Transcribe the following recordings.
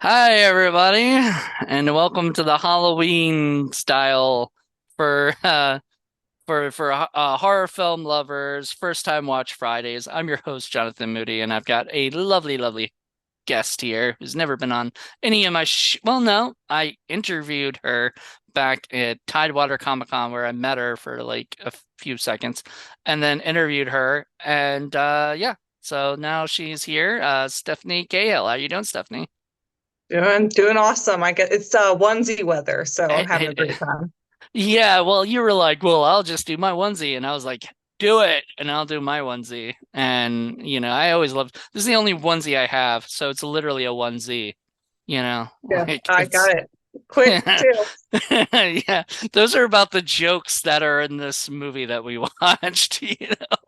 Hi, everybody, and welcome to the Halloween style for horror film lovers, first time watch Fridays. I'm your host, Jonathan Moody, and I've got a lovely, lovely guest here who's never been on any of my well, no, I interviewed her back at Tidewater Comic Con where I met her for like a few seconds, and then interviewed her, and yeah, so now she's here. Stephanie Cahill, how you doing, Stephanie? Doing awesome. I get it's onesie weather, so I'm having a great time. Yeah, well, you were like, well, I'll just do my onesie. And I was like, do it. And I'll do my onesie. And, I always loved this is the only onesie I have. So it's literally a onesie, Yeah, like I it's got it quick too. yeah, those are about the jokes that are in this movie that we watched,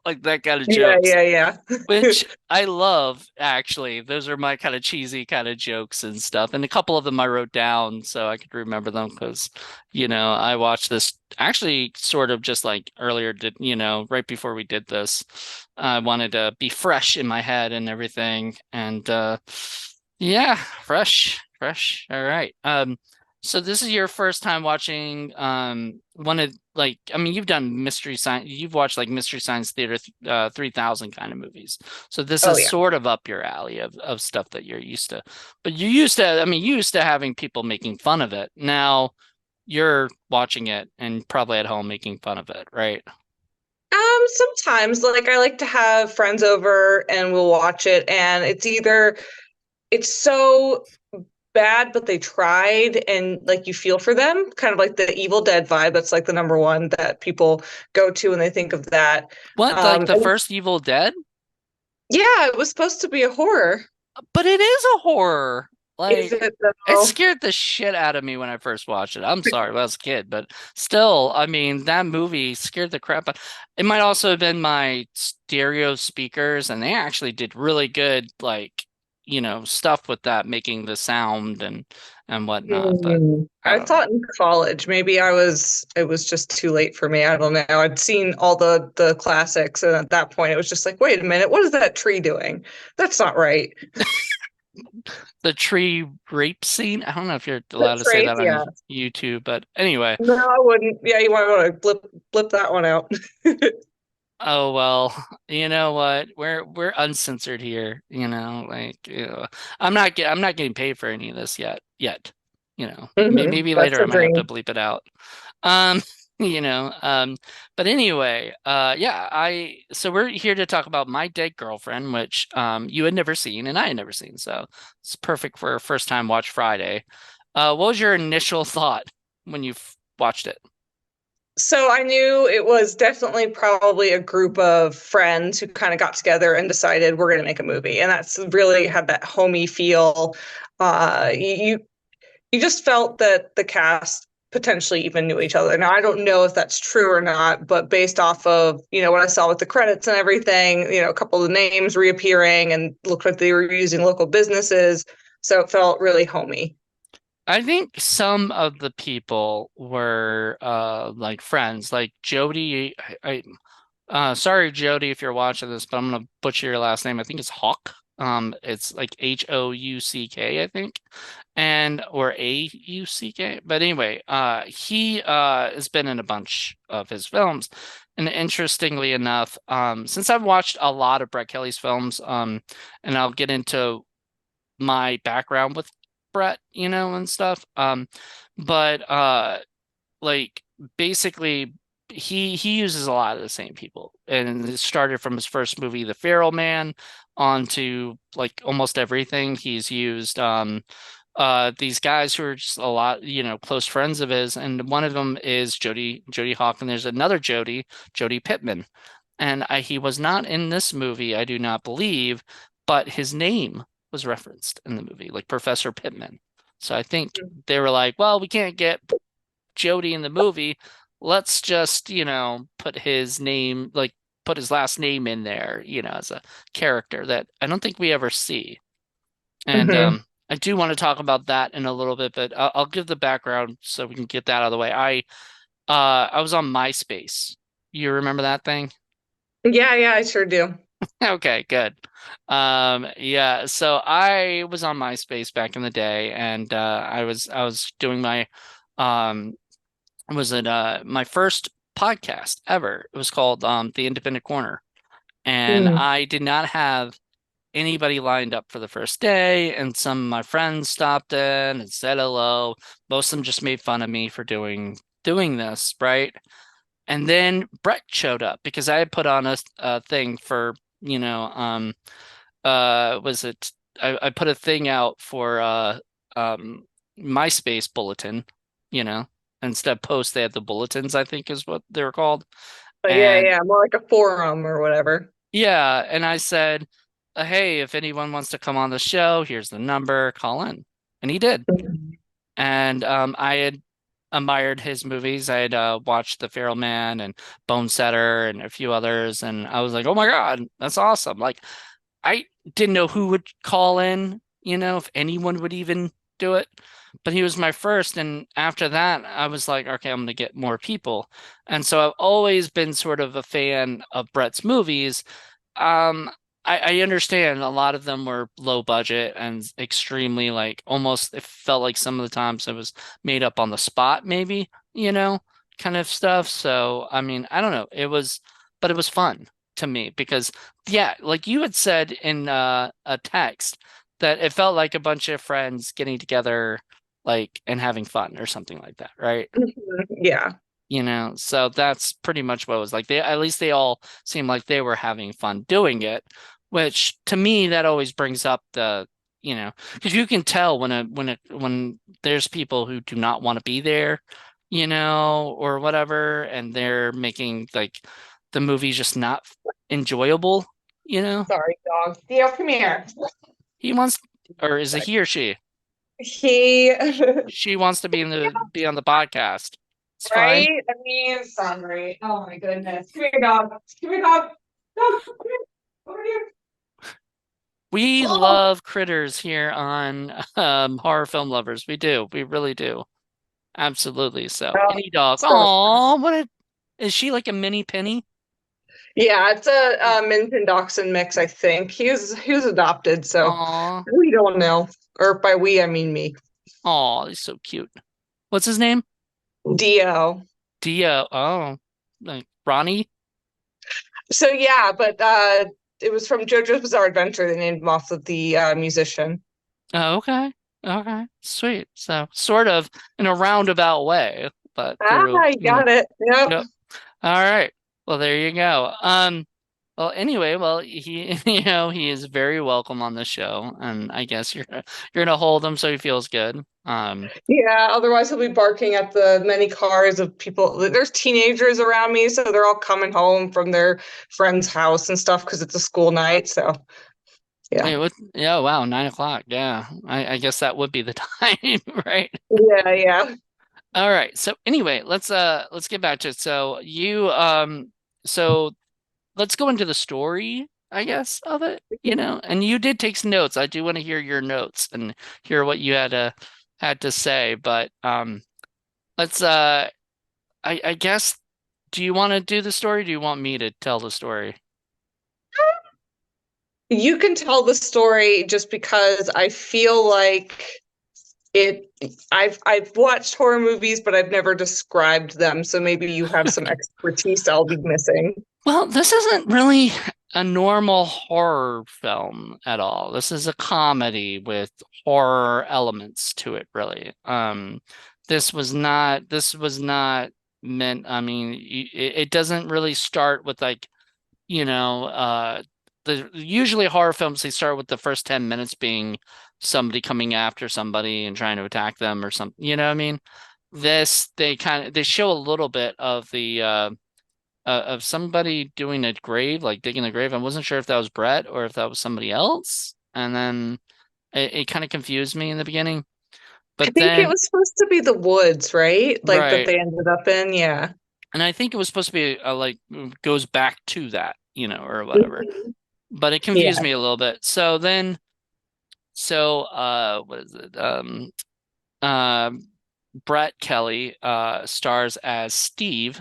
like that kind of Yeah, jokes. yeah, yeah. Which I love, actually. Those are my kind of cheesy kind of jokes and stuff. And a couple of them I wrote down so I could remember them because, I watched this actually sort of just like earlier, right before we did this. I wanted to be fresh in my head and everything. And yeah, fresh, fresh. All right. So this is your first time watching one of like I mean you've watched like Mystery Science Theater 3000 kind of movies. So this Oh is yeah. sort of up your alley of stuff that you're used to. But you're used to you used to having people making fun of it. Now you're watching it and probably at home making fun of it, right? Sometimes like I like to have friends over and we'll watch it, and it's either it's so bad but they tried and like you feel for them, kind of like the Evil Dead vibe. That's like the number one that people go to when they think of that. What, like the And first Evil Dead? yeah, it was supposed to be a horror. But it is a horror. Is Like, it it though? scared the shit out of me when I first watched it. I'm sorry, when I was a kid, but still, I mean, that movie scared the crap out. It might also have been my stereo speakers, and they actually did really good, like, stuff with that, making the sound and whatnot. But I I don't know. thought in college. Maybe it was just too late for me. I don't know. I'd seen all the classics, and at that point it was just like, wait a minute, what is that tree doing? That's not right. The tree rape scene. I don't know if you're The allowed to say trace, that on yeah. YouTube, but anyway. No, I wouldn't. Yeah, you might want to blip that one out. Oh well, you know what? We're uncensored here, I'm not getting paid for any of this yet. Maybe That's later I a might have to dream. bleep it out. Um, you know, um, but anyway, yeah, I so we're here to talk about My Dead Girlfriend, which you had never seen and I had never seen, so it's perfect for a first time watch Friday. What was your initial thought when you watched it? So I knew it was definitely probably a group of friends who kind of got together and decided we're going to make a movie, and that's really had that homey feel. You you just felt that the cast potentially even knew each other. Now, I don't know if that's true or not, but based off of, what I saw with the credits and everything, a couple of the names reappearing and looked like they were using local businesses. So it felt really homey. I think some of the people were like friends, like Jody. Sorry, Jody, if you're watching this, but I'm gonna butcher your last name. I think it's Hawk. It's like Houck, I think, and or Auck. But anyway, he has been in a bunch of his films, and interestingly enough, since I've watched a lot of Brett Kelly's films, and I'll get into my background with Brett, and stuff. But like basically he uses a lot of the same people. And it started from his first movie, The Feral Man, on to like almost everything. He's used these guys who are just a lot, close friends of his, and one of them is Jody Hawk, and there's another Jody Pittman. And he was not in this movie, I do not believe, but his name was referenced in the movie, like Professor Pittman. So I think they were like, well, we can't get Jody in the movie. Let's just, put his name, like put his last name in there, as a character that I don't think we ever see. And Hmm. I do want to talk about that in a little bit, but I'll give the background so we can get that out of the way. I was on MySpace. You remember that thing? Yeah, yeah, I sure do. Okay, good. Yeah, so I was on MySpace back in the day, and I was doing my um was it my first podcast ever. It was called The Independent Corner. And Mm. I did not have anybody lined up for the first day, and some of my friends stopped in and said hello. Most of them just made fun of me for doing this, right? And then Brett showed up because I had put on a thing for, you know, was it I put a thing out for um MySpace bulletin, you know, instead of post they had the bulletins, I think is what they were called. But yeah, And yeah, more like a forum or whatever. yeah, and I said, hey, if anyone wants to come on the show, here's the number, call in. And he did. Mhm. And I had admired his movies. I had watched The Feral Man and Bone Setter and a few others, and I was like, "Oh my God, that's awesome!" Like, I didn't know who would call in, if anyone would even do it. But he was my first, and after that, I was like, "Okay, I'm gonna get more people." And so I've always been sort of a fan of Brett's movies. um, I understand a lot of them were low budget and extremely like almost it felt like some of the times it was made up on the spot, maybe, kind of stuff. So, I mean, I don't know. But it was fun to me because, yeah, like you had said in a text that it felt like a bunch of friends getting together, like, and having fun or something like that, right? Mhm. Yeah. So that's pretty much what it was like. At least they all seemed like they were having fun doing it, which to me that always brings up because you can tell when there's people who do not want to be there, or whatever, and they're making like the movie just not enjoyable, you know. Sorry, dog. Theo, come here. He wants, or is it he or she? He, She wants to be on the podcast. It's fine. right? I mean, sorry. Oh my goodness. Come here, dog. Come here, dog. Dog, come here. Over here. We Oh, love critters here on Horror Film Lovers. We do. We really do. Absolutely. So, oh, any dog. so Oh, is she like a mini penny? yeah, it's a, Minton Dachshund mix, I think. He was adopted, so Aw. we don't know. Or by we, I mean me. Aw, he's so cute. What's his name? Dio. Dia. Oh, like Ronnie? So yeah, but it was from JoJo's Bizarre Adventure. They named him off of the musician. Oh, okay. Okay. Sweet. So, sort of in a roundabout way, but Ah, through, you got it. Yep. yep. All right. Well, there you go. Well, anyway, he, he is very welcome on the show, and I guess you're gonna hold him so he feels good. Yeah, otherwise he'll be barking at the many cars of people. There's teenagers around me, so they're all coming home from their friend's house and stuff because it's a school night. So yeah. Yeah, wow, 9 o'clock. Yeah, I guess that would be the time, right? Yeah, yeah. All right. So anyway, let's get back to it. So let's go into the story, I guess, of it, and you did take some notes. I do want to hear your notes and hear what you had to say, but let's I guess, do you want to do the story? Do you want me to tell the story? You can tell the story just because I feel like it I've watched horror movies, but I've never described them. So maybe you have some expertise I'll be missing. Well, this isn't really a normal horror film at all. This is a comedy with horror elements to it, really. This was not meant, I mean, it doesn't really start with like, you know, usually horror films they start with the first 10 minutes being somebody coming after somebody and trying to attack them or something, you know what I mean? This they show a little bit of somebody doing a grave, like digging a grave. I wasn't sure if that was Brett or if that was somebody else. And then it kind of confused me in the beginning. I But think it then, was supposed to be the woods, right? Like that right. they ended up in. Yeah. And I think it was supposed to be like goes back to that, or whatever. Mhm. But it confused Yeah. me a little bit. What is it? Uh, Brett Kelly stars as Steve,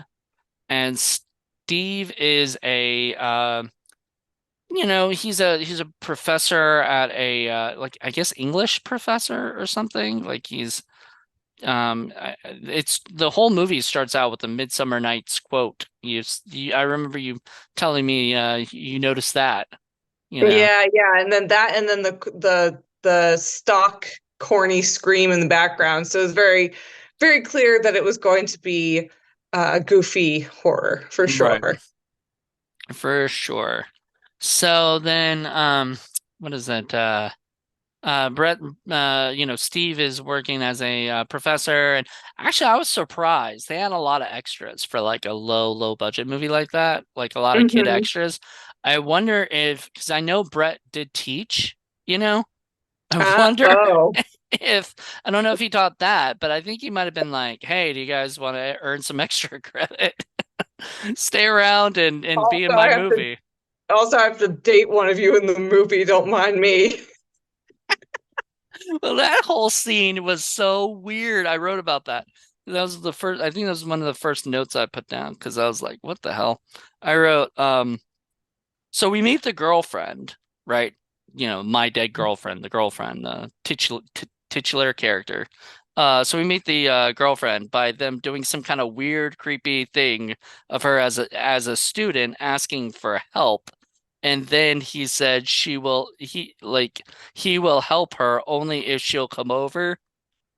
and Steve is a he's a professor at a like I guess English professor or something. Like it's the whole movie starts out with a Midsummer Night's quote. I remember you telling me you noticed that, you know. Yeah, yeah, and then that, and then the stock corny scream in the background. So it's very, very clear that it was going to be a goofy horror for Right. sure. For sure. So then what is it? Brett, Steve is working as a professor, and actually, I was surprised. They had a lot of extras for like a low budget movie like that, like a lot of kid Hmm. extras. I wonder if, because I know Brett did teach, you know, I wonder Oh. if, I don't know if he taught that, but I think he might have been like, hey, do you guys want to earn some extra credit? Stay around and be in Also, my I have to movie. also I have to date one of you in the movie. Don't mind me. Well, that whole scene was so weird. I wrote about that. That was the first, I think that was one of the first notes I put down because I was like, what the hell? I wrote, so we meet the girlfriend, right? My dead girlfriend, the girlfriend, the titular character. So we meet the girlfriend by them doing some kind of weird, creepy thing of her as a student asking for help. And then he said he will help her only if she'll come over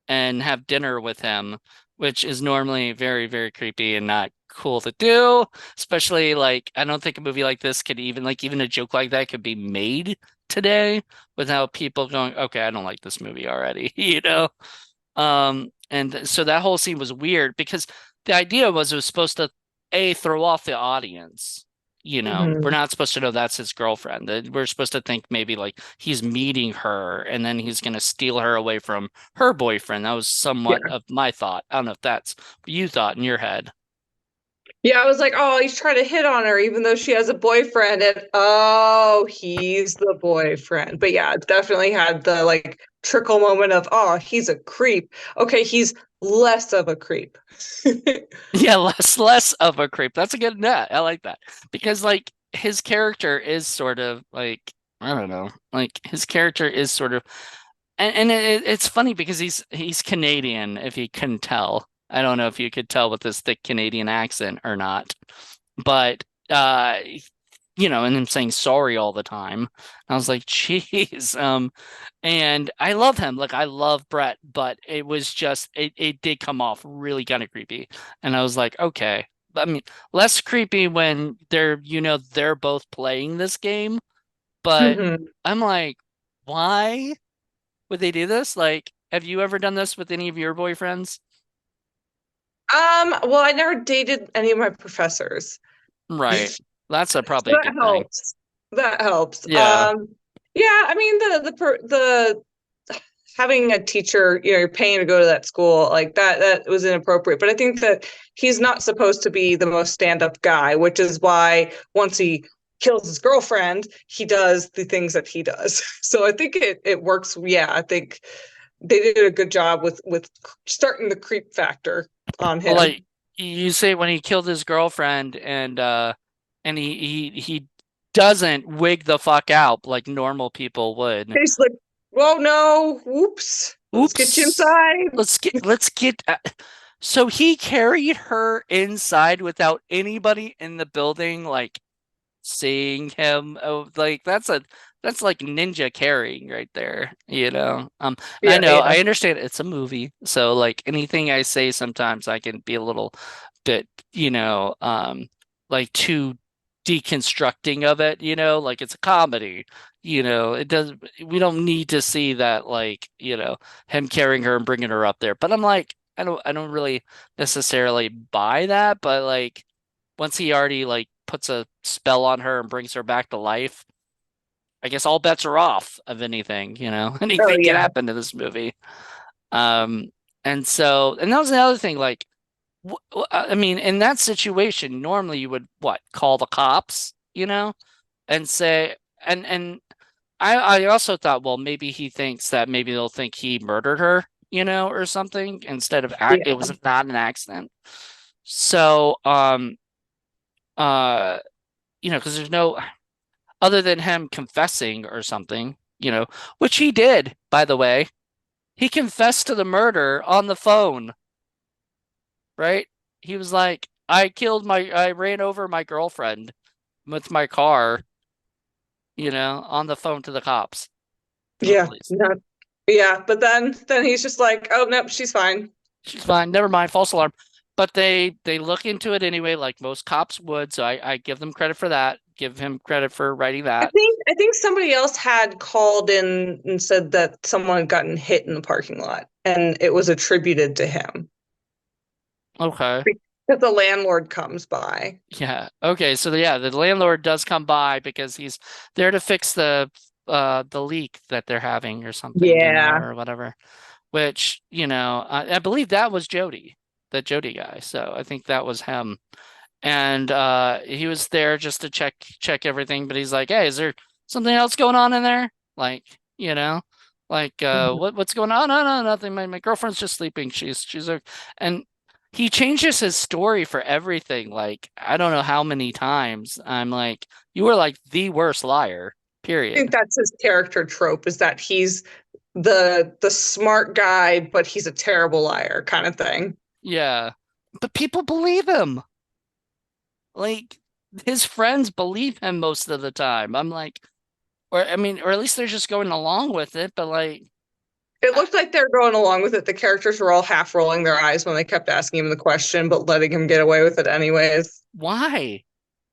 and have dinner with him, which is normally very, very creepy and not cool to do. Especially like I don't think a movie like this could even a joke like that could be made today without people going, okay, I don't like this movie already, you know? And so that whole scene was weird because the idea was it was supposed to throw off the audience. We're Hmm. not supposed to know that's his girlfriend. That we're supposed to think maybe like he's meeting her and then he's gonna steal her away from her boyfriend. That was somewhat Yeah. of my thought. I don't know if that's what you thought in your head. Yeah, I was like, oh, he's trying to hit on her, even though she has a boyfriend. And oh, he's the boyfriend. But yeah, it definitely had the like trickle moment of, oh, he's a creep. Okay, he's less of a creep. Yeah, less of a creep. That's a good net. I like that because like his character is sort of like I don't know, like his character is sort of and it's funny because he's Canadian, if you couldn't tell. I don't know if you could tell with this thick Canadian accent or not, but and him saying sorry all the time. I was like, geez. And I love him. Like I love Brett, but it was just it did come off really kind of creepy. And I was like, okay. I mean, less creepy when they're both playing this game, but Hmm. I'm like, why would they do this? Like, have you ever done this with any of your boyfriends? Well, I never dated any of my professors. Right. That's So probably a that good thing. helps. That helps. Yeah. Yeah, I mean the having a teacher, you're paying to go to that school, like that was inappropriate. But I think that he's not supposed to be the most stand-up guy, which is why once he kills his girlfriend, he does the things that he does. So I think it works. Yeah, I think they did a good job with starting the creep factor on Well, him. like you say when he killed his girlfriend and he doesn't wig the fuck out like normal people would. He's like, "Well, no, whoops. Let's get you Oops. inside." Let's get so he carried her inside without anybody in the building like seeing him. Oh, like that's like ninja carrying right there, you know. I Yeah, know, yeah. I understand it's a movie, so like anything I say sometimes I can be a little bit, like too deconstructing of it, like it's a comedy, it does we don't need to see that like, him carrying her and bringing her up there. But I'm like, I don't really necessarily buy that, but like once he already like puts a spell on her and brings her back to life, I guess all bets are off of anything, Oh anything can yeah. happen to this movie. Um, and that was another thing, like, I mean, in that situation, normally you would what, call the cops, and say, and I also thought, well, maybe he thinks that maybe they'll think he murdered her, or something instead of it Yeah. was not an accident. So, uh, because there's no. other than him confessing or something, which he did, by the way. He confessed to the murder on the phone, right? He was like, I ran over my girlfriend with my car, on the phone to the cops, to the Yeah, police. no, yeah. But then he's just like, oh nope, she's fine. She's fine. Never mind. False alarm. But they look into it anyway, like most cops would. So I give them credit for that. Give him credit for writing that. I think somebody else had called in and said that someone had gotten hit in the parking lot, and it was attributed to him Okay. because the landlord comes by. Yeah. Okay. So yeah, the landlord does come by because he's there to fix the leak that they're having or something, Yeah. or whatever. Which, I believe that was Jody, that Jody guy. So I think that was him. And he was there just to check everything, but he's like, "Hey, is there something else going on in there?" Like, what's going on? No, no, nothing. My girlfriend's just sleeping. She's a and he changes his story for everything. Like, I don't know how many times I'm like, "You were like the worst liar." I think Period. that's his character trope is that he's the smart guy, but he's a terrible liar kind of thing. Yeah. But people believe him. Like his friends believe him most of the time. I'm like, or I mean, or at least they're just going along with it, but like, It I, looked like they're going along with it. The characters were all half rolling their eyes when they kept asking him the question, but letting him get away with it anyways. why?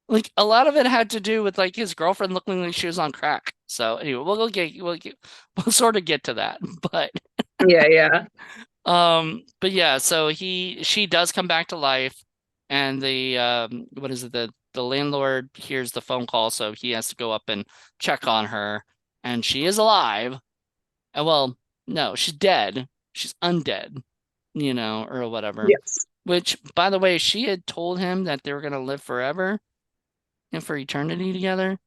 Like a lot of it had to do with like his girlfriend looking like she was on crack. So anyway, we'll sort of get to that. But Yeah, yeah. but yeah, so she does come back to life, and the what is it, the landlord hears the phone call, so he has to go up and check on her, and she is alive. Well, no, she's dead. She's undead, or whatever. Yes. Which, by the way, she had told him that they were gonna live forever and for eternity together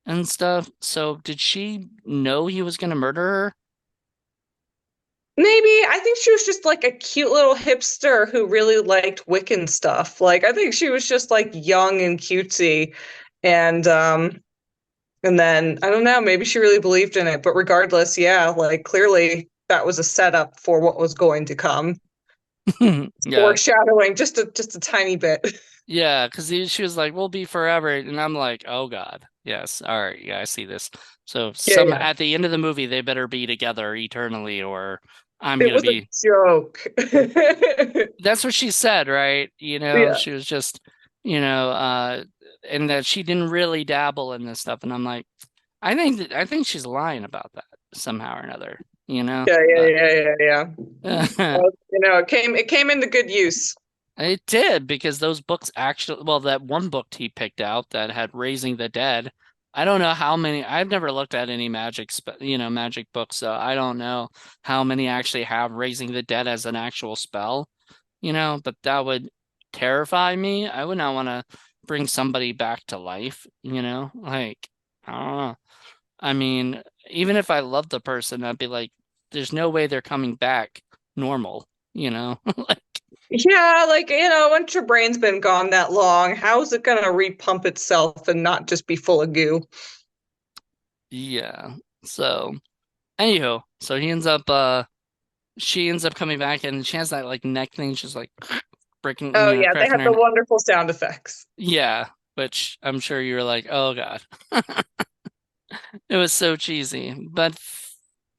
and stuff. So did she know he was gonna murder her? Maybe I think she was just like a cute little hipster who really liked Wiccan stuff. Like I think she was just like young and cutesy and and then I don't know, maybe she really believed in it, but regardless, yeah, like clearly that was a setup for what was going to come. Yeah. Foreshadowing just a tiny bit. Yeah, because she was like, "We'll be forever," and I'm like, "Oh God, yes, all right, yeah, I see this." So Yeah, some yeah. at the end of the movie, they better be together eternally, or I'm It gonna was a be. joke. That's what she said, right? Yeah. She was just, and that she didn't really dabble in this stuff, and I'm like, I think she's lying about that somehow or another, Yeah, yeah, but. yeah, yeah, yeah. Well, it came into good use. It did because those books actually, well, that one book he picked out that had Raising the Dead. I don't know how many, I've never looked at any magic books, so I don't know how many actually have Raising the Dead as an actual spell, but that would terrify me. I would not want to bring somebody back to life, like, I don't know. I mean, even if I loved the person, I'd be like, there's no way they're coming back normal, Like, Yeah, like, once your brain's been gone that long, how is it gonna repump itself and not just be full of goo? yeah. So, anywho, so she ends up coming back and she has that like neck thing, she's like breaking, Oh yeah, they cracking have her the neck. wonderful sound effects. Yeah, which I'm sure you were like, oh God. It was so cheesy, but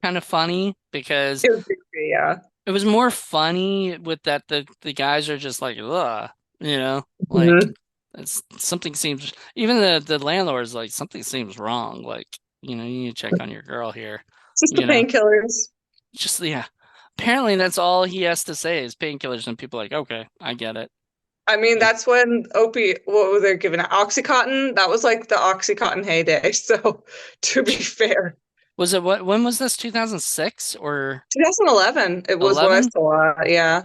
kind of funny because It was goofy, yeah. it was more funny with that the guys are just like, ugh, like Mhm. it's something seems even the landlord's like something seems wrong. Like, you need to check on your girl here, It's just the you know. painkillers. Just yeah. Apparently that's all he has to say is painkillers, and people are like, okay, I get it. I mean, Like, that's when what were they giving out? Oxycontin? That was like the Oxycontin heyday. So, to be fair, was it what? When was this? 2006 or 2011, it was what I 11? saw. Yeah.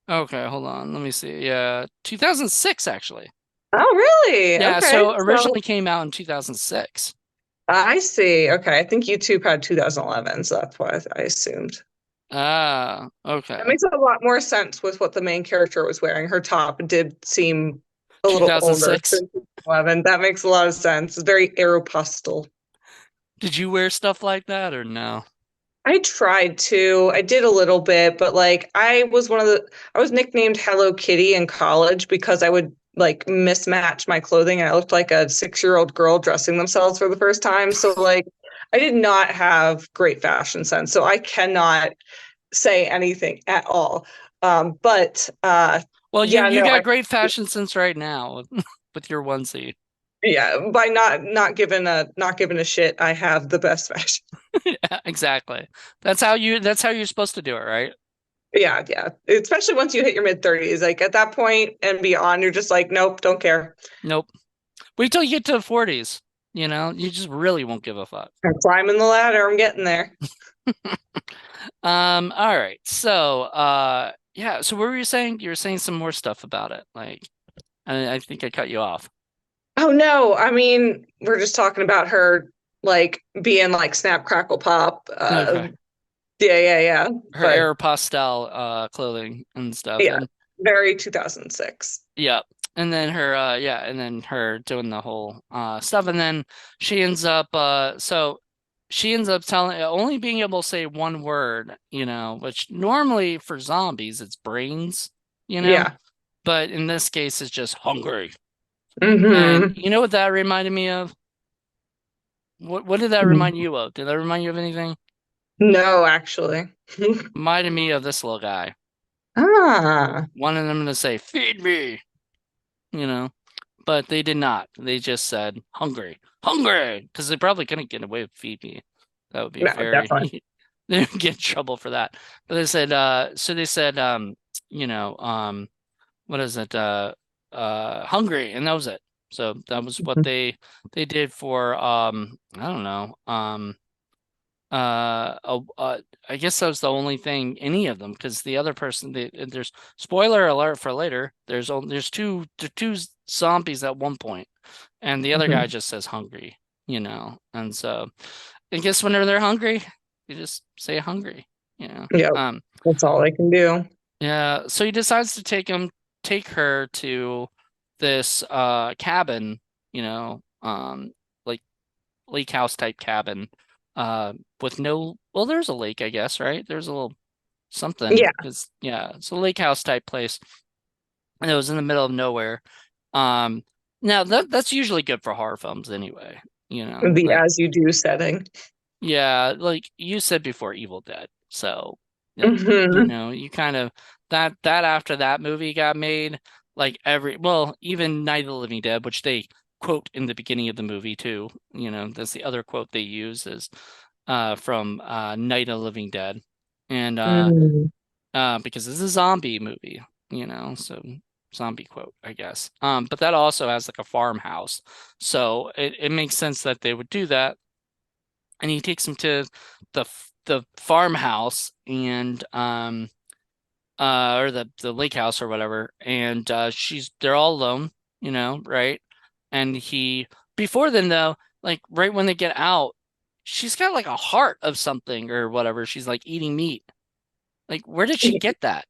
Okay, hold on. Let me see. Yeah, 2006 actually. Oh, really? Yeah, Okay. so So originally came out in 2006. I see. Okay. I think YouTube had 2011, so that's why I assumed. Ah, That okay. makes a lot more sense with what the main character was wearing. Her top did seem a little older 2006. than 11. That makes a lot of sense. It's very Aeropostale. Did you wear stuff like that or no? I tried to. I did a little bit, but like I was nicknamed Hello Kitty in college because I would like mismatch my clothing and I looked like a 6-year-old girl dressing themselves for the first time. So like I did not have great fashion sense. So I cannot say anything at all. But Well, yeah, you no, got great fashion sense right now with your onesie. yeah, by not giving a shit, I have the best fashion. Yeah, exactly. That's how you're supposed to do it, right? Yeah, yeah. Especially once you hit your mid-30s. Like at that point and beyond, you're just like, nope, don't care. Nope. Wait till you get to the 40s. You know, you just really won't give a fuck. I'm climbing the ladder. I'm getting there. All right. So, yeah, so what were you saying? You were saying some more stuff about it. Like, I think I cut you off. Oh no, I mean, we're just talking about her like being like snap crackle pop. Okay. Yeah, yeah, yeah. Her But Aeropostale clothing and stuff. yeah, And very 2006. yeah. And then her yeah, and then her doing the whole stuff and then she ends up she ends up telling only being able to say one word, you know, which normally for zombies it's brains, you know, Yeah. but in this case it's just hungry. And Hmm. you know what that reminded me of? What did that remind you of? Did that remind you of anything? No, actually. Reminded me of this little guy. Ah. Wanted them to say, "Feed me," you know. But they did not. They just said hungry, hungry, because they probably couldn't get away with feed me. That would be No, definitely. very, they would get in trouble for that. But they said, so they said, you know, what is it, hungry, and that was it. So that was what they did for, I don't know, I guess that was the only thing any of them because the other person there's spoiler alert for later. There's two zombies at one point, and the other guy Mhm. just says hungry, you know. And so I guess whenever they're hungry, you just say hungry, you know. Yep. That's all I can do. Yeah. So he decides to take her to this cabin, you know, like lake house type cabin with no well there's a lake I guess right there's a little something Yeah. because yeah it's a lake house type place and it was in the middle of nowhere um now that's usually good for horror films anyway you know The like as you do setting. yeah like you said before Evil Dead so like you Hmm. know you kind of that after that movie got made like every well even Night of the Living Dead which they quote in the beginning of the movie too you know that's the other quote they use is from Night of the Living Dead, and Mm. because it's a zombie movie, you know, so zombie quote, I guess. But that also has like a farmhouse, so it makes sense that they would do that. And he takes him to the farmhouse and or the lake house or whatever, and they're all alone, you know, right? And he before then though, like right when they get out, she's got like a heart of something or whatever. She's like eating meat. Like where did she get that?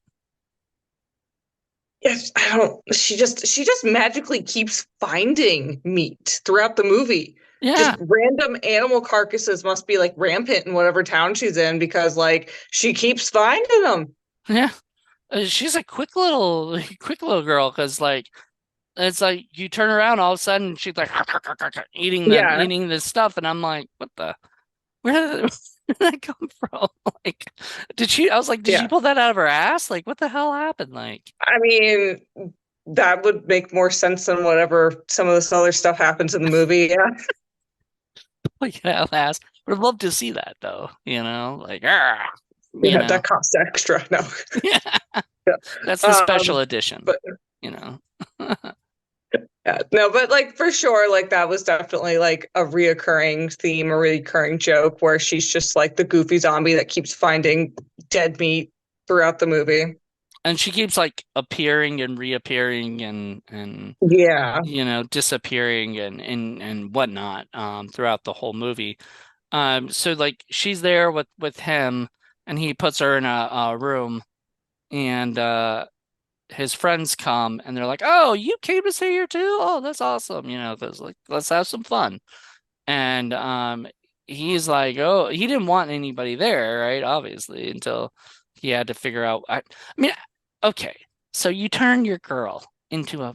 Yes, I don't. She just magically keeps finding meat throughout the movie. Just Yeah, random animal carcasses must be like rampant in whatever town she's in because like she keeps finding them. yeah. She's a quick little girl because like it's like you turn around all of a sudden she's like Yeah, eating this stuff and I'm like what the where did that come from? Like, did she? I was like, did she yeah. pull that out of her ass? Like, what the hell happened? Like, I mean, that would make more sense than whatever some of this other stuff happens in the movie. Yeah, like an ass. Would have loved to see that though. You know, like, "Argh," you yeah, know, that costs extra. No, yeah, yeah. that's the special Um, edition. but You know, yeah, no, but like for sure, like that was definitely like a reoccurring theme, a reoccurring joke where she's just like the goofy zombie that keeps finding dead meat throughout the movie. and she keeps like appearing and reappearing and Yeah. you know disappearing and whatnot throughout the whole movie. So like she's there with him, and he puts her in a room and his friends come and they're like, "Oh, you came to stay here too? Oh, that's awesome!" Because like let's have some fun. And he's like, "Oh, he didn't want anybody there, right? Obviously, until he had to figure out. I mean, okay, so you turn your girl into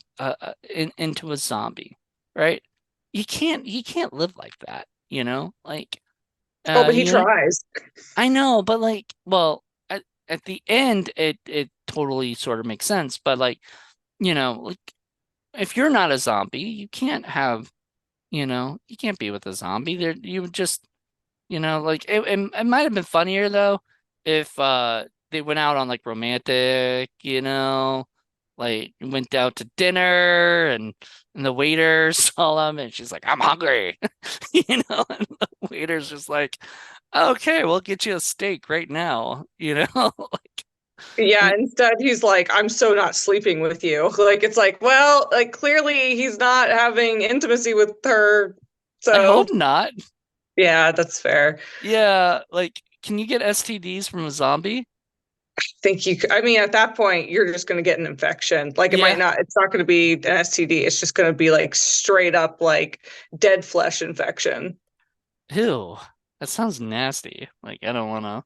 into a zombie, right? You can't live like that, like." Oh, but he You know, tries. I know, but like, well, at the end, it totally sort of makes sense. But like, like if you're not a zombie, you can't be with a zombie. There, you would just, like it might have been funnier though if they went out on like romantic, like went out to dinner and the waiter saw them and she's like, "I'm hungry," and the waiter's just like, "Okay, we'll get you a steak right now," Yeah, And instead he's like, I'm so not sleeping with you. Like it's like, well, like clearly he's not having intimacy with her. I hope So not. yeah, that's fair. Yeah, like, can you get STDs from a zombie? Think I mean, at that point, you're just going to get an infection. Like Yeah. it's not going to be an STD. It's just going to be like straight up like dead flesh infection. Ew. That sounds nasty. Like, I don't wanna.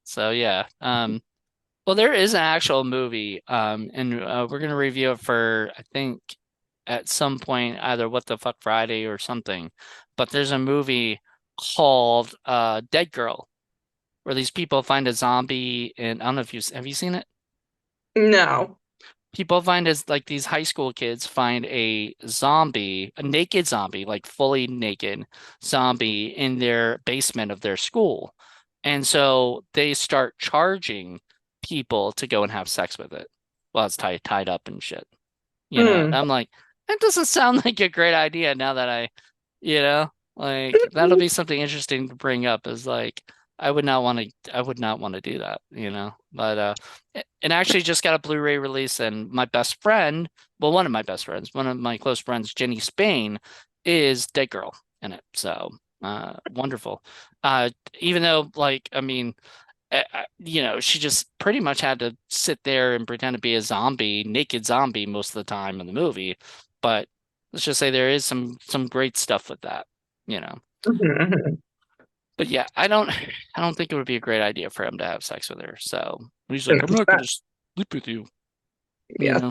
So yeah. Well, there is an actual movie, and we're gonna review it for I think at some point either What the Fuck Friday or something. But there's a movie called Dead Girl where these people find a zombie, and I don't know if have you seen it? No. People find as like these high school kids find a zombie, a naked zombie, like fully naked zombie in their basement of their school. And so they start charging people to go and have sex with it while it's tied up and shit. Hmm. I'm like, that doesn't sound like a great idea now that you know, like that'll be something interesting to bring up is like I would not want to do that. But it actually just got a Blu-ray release and my best friend, well, one of my best friends, one of my close friends, Jenny Spain, is Dead Girl in it. So wonderful. Even though like I mean she just pretty much had to sit there and pretend to be a zombie, naked zombie most of the time in the movie. But let's just say there is some great stuff with that, you know. Mhm. But yeah, I don't think it would be a great idea for him to have sex with her. So he's like, I'm Mhm. not gonna sleep with you, you Yeah, know.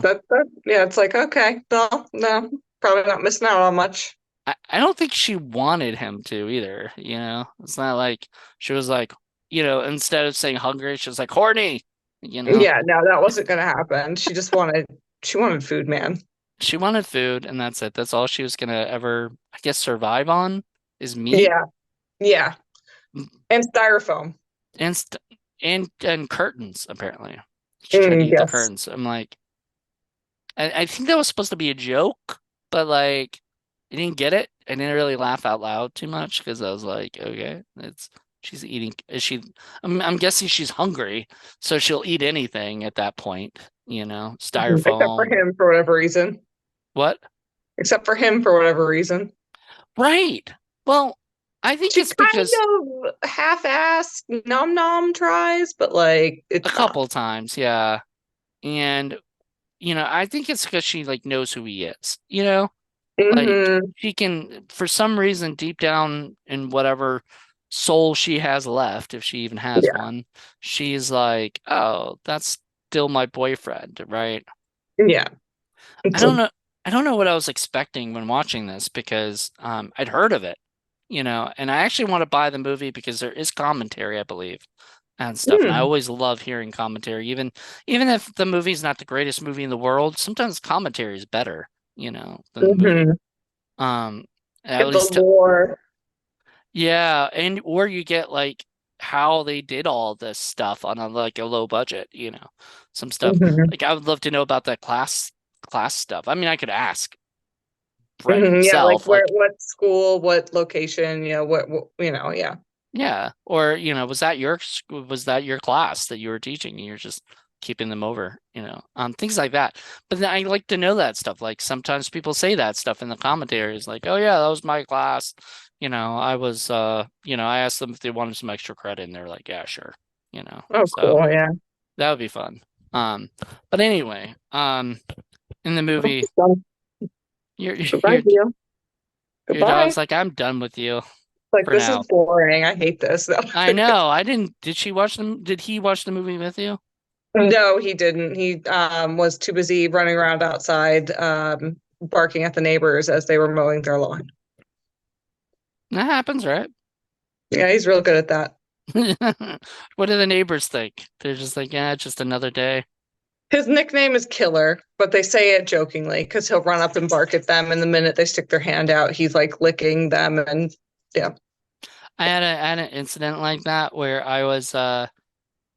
yeah, it's like, okay, well, no, probably not missing out on much. I don't think she wanted him to either. It's not like she was like, instead of saying hungry, she was like horny, you know. Yeah, no, that wasn't gonna happen. She wanted food, man. She wanted food, and that's it. That's all she was gonna ever, I guess, survive on is meat Yeah, yeah. And styrofoam. and and curtains. Apparently, she tried to eat the Yes. curtains. I'm like, I think that was supposed to be a joke, but like, I didn't get it. I didn't really laugh out loud too much because I was like, okay, it's she's eating. Is she? I'm guessing she's hungry, so she'll eat anything at that point. Mhm. Except for Styrofoam. him for whatever reason. What? Except for him for whatever reason. Right. Well, I think She it's because kind of half-assed nom nom tries, but like a it's not. couple times, yeah. And I think it's because she like knows who he is. Like Hmm. she can for some reason deep down in whatever soul she has left, if she even has Yeah, one, she's like, "Oh, that's still my boyfriend," right? yeah. I It's a don't know I don't know what I was expecting when watching this because I'd heard of it, and I actually want to buy the movie because there is commentary, I believe, and stuff. And I hmm. always love hearing commentary, even if the movie's not the greatest movie in the world, sometimes commentary is better, than the movie. Hmm. Um, at Get the least, lore. yeah, and or you get like how they did all this stuff on a low budget, some stuff. Hmm. Like I would love to know about that class stuff. I mean, I could ask Brett Hmm. Yeah, like himself, where, like, what school, what location, yeah. yeah, or was that your class that you were teaching? And you're just keeping them over, things like that. But then I like to know that stuff. Like sometimes people say that stuff in the commentaries, like, "Oh yeah, that was my class." I asked them if they wanted some extra credit, and they're like, "Yeah, sure." Oh, So cool. Yeah. that would be fun. Um, but anyway, in the movie, Done. your Goodbye, your Leo. your Goodbye. dog's like, I'm done with you Like, for this is now. boring. I hate this. I know. I didn't. Did she watch them? Did he watch the movie with you? No, he didn't. He was too busy running around outside, barking at the neighbors as they were mowing their lawn. That happens, right? Yeah, he's real good at that. What do the neighbors think? They're just like, yeah, it's just another day. His nickname is Killer, but they say it jokingly because he'll run up and bark at them, and the minute they stick their hand out, he's like licking them, and yeah. I had an incident like that where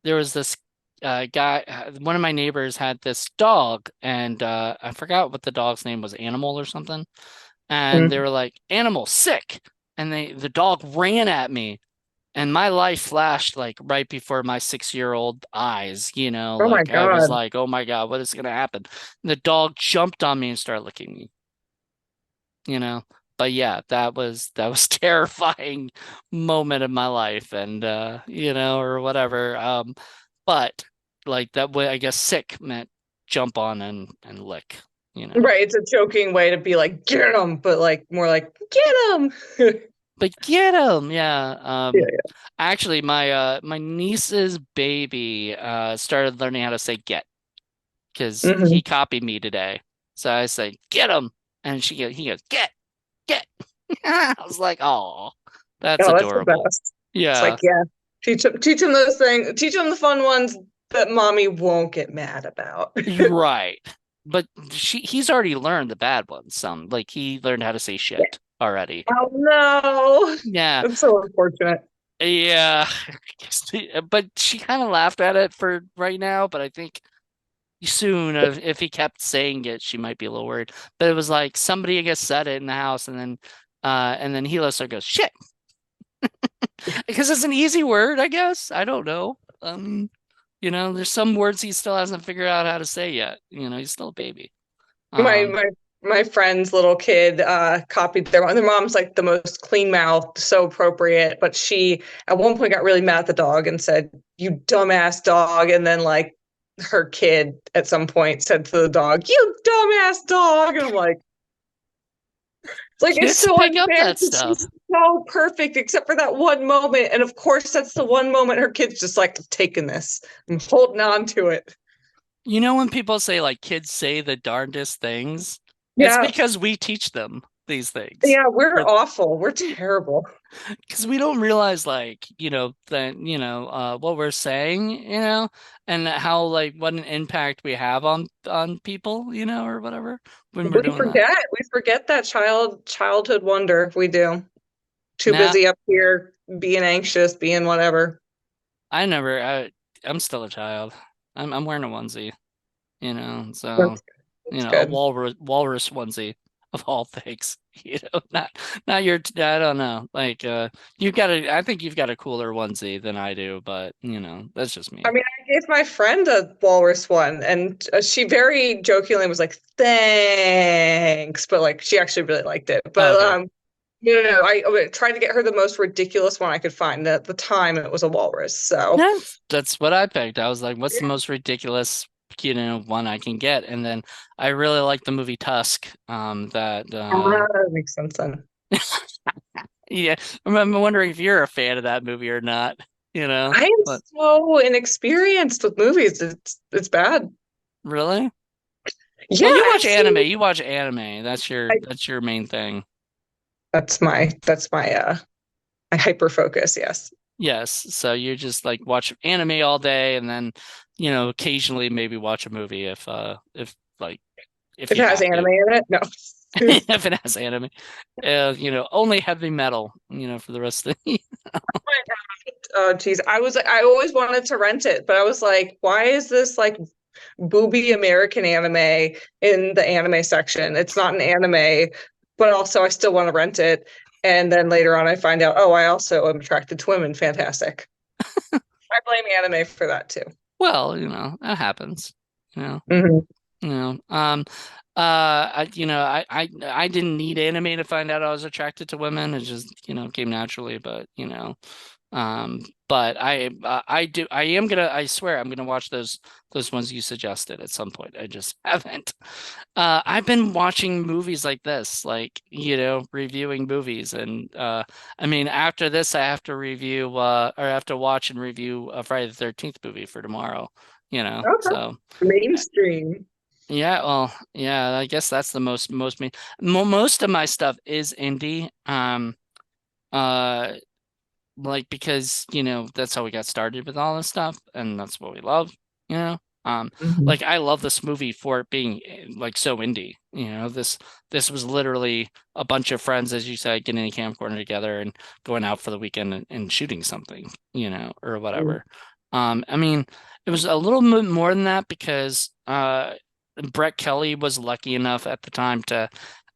there was this guy, one of my neighbors had this dog, and I forgot what the dog's name was, Animal or something. And they Mm. were like, Animal, sick. And the dog ran at me, and my life flashed like right before my 6-year-old eyes, Oh my like I was God. like, oh my God, what is gonna happen? And the dog jumped on me and started licking me, you know. But yeah, that was terrifying moment of my life, and or whatever. But like that way, I guess sick meant jump on and lick, you know. Right, it's a joking way to be like, get him, but like more like, get him. But get him, yeah. Yeah. Actually, my niece's baby started learning how to say get because he Hmm. copied me today. So I say get him, and he goes get. I was like, oh, that's Oh, that's the adorable. best. It's Yeah, like, yeah, teach him those things, teach him the fun ones that mommy won't get mad about. you're right. But he's already learned the bad ones. Some like he learned how to say shit already. Oh no. Yeah, That's so unfortunate. yeah. But she kind of laughed at it for right now. But I think soon, if he kept saying it, she might be a little worried. But it was like somebody, I guess, said it in the house, and then Hilo started goes shit because it's an easy word, I guess. I don't know. There's some words he still hasn't figured out how to say yet. He's still a baby. My Um, my my friend's little kid copied their mom. Their mom's like the most clean mouthed, so appropriate, but she at one point got really mad at the dog and said, "You dumbass dog," and then like her kid at some point said to the dog, "You dumbass dog," and I'm like it's kids so pick up unfair that because stuff. she's so perfect except for that one moment, and of course that's the one moment her kid's just like taking this, I'm holding on to it. When people say like kids say the darndest things, it's Yeah, because we teach them these things. yeah, we're awful, we're terrible. Because we don't realize like that what we're saying, and how like what an impact we have on people, or whatever when we're We doing that. forget. We forget that childhood wonder. We do. Too Now busy up here being anxious, being whatever. I'm still a child. I'm wearing a onesie, so That's that's a good. walrus onesie of all things, not your I don't know, like I think you've got a cooler onesie than I do, but that's just I me. mean, I gave my friend a walrus one, and she very jokingly was like, "Thanks," but like she actually really liked it. Oh, But okay. no, I tried to get her the most ridiculous one I could find. At the time, it was a walrus. So That's what I picked. I was like, what's the most ridiculous, one I can get? And then I really like the movie Tusk. That that makes sense then. yeah, I'm wondering if you're a fan of that movie or not, I am but so inexperienced with movies. It's bad. really? Yeah, Well, you I've watch anime. seen. You watch anime. That's your I, that's your main thing. that's my hyper focus. Yes, Yes. So you just like watch anime all day and then, occasionally maybe watch a movie if like if if you it has have anime to. in it, no. If it has anime. Only heavy metal, for the rest of the Oh, geez, I always wanted to rent it, but I was like, why is this like booby American anime in the anime section? It's not an anime, but also I still want to rent it. And then later on, I find out, oh, I also am attracted to women. Fantastic. I blame anime for that too. Well, that happens. You know, Hmm. you know. I didn't need anime to find out I was attracted to women. It just, came naturally, but But I swear I'm gonna watch those ones you suggested at some point. I just haven't. I've been watching movies like this, like, reviewing movies. And I mean, after this, I have to review, or I have to watch and review a Friday the 13th movie for tomorrow, Okay. so. Mainstream. Yeah, well, yeah, I guess that's the most me. Most of my stuff is indie. Uh, like, because that's how we got started with all this stuff, and that's what we love, you know um Mhm. like, I love this movie for it being like so indie. This was literally a bunch of friends, as you said, getting a camcorder together and going out for the weekend and shooting something, or whatever. I mean, it was a little bit more than that because Brett Kelly was lucky enough at the time to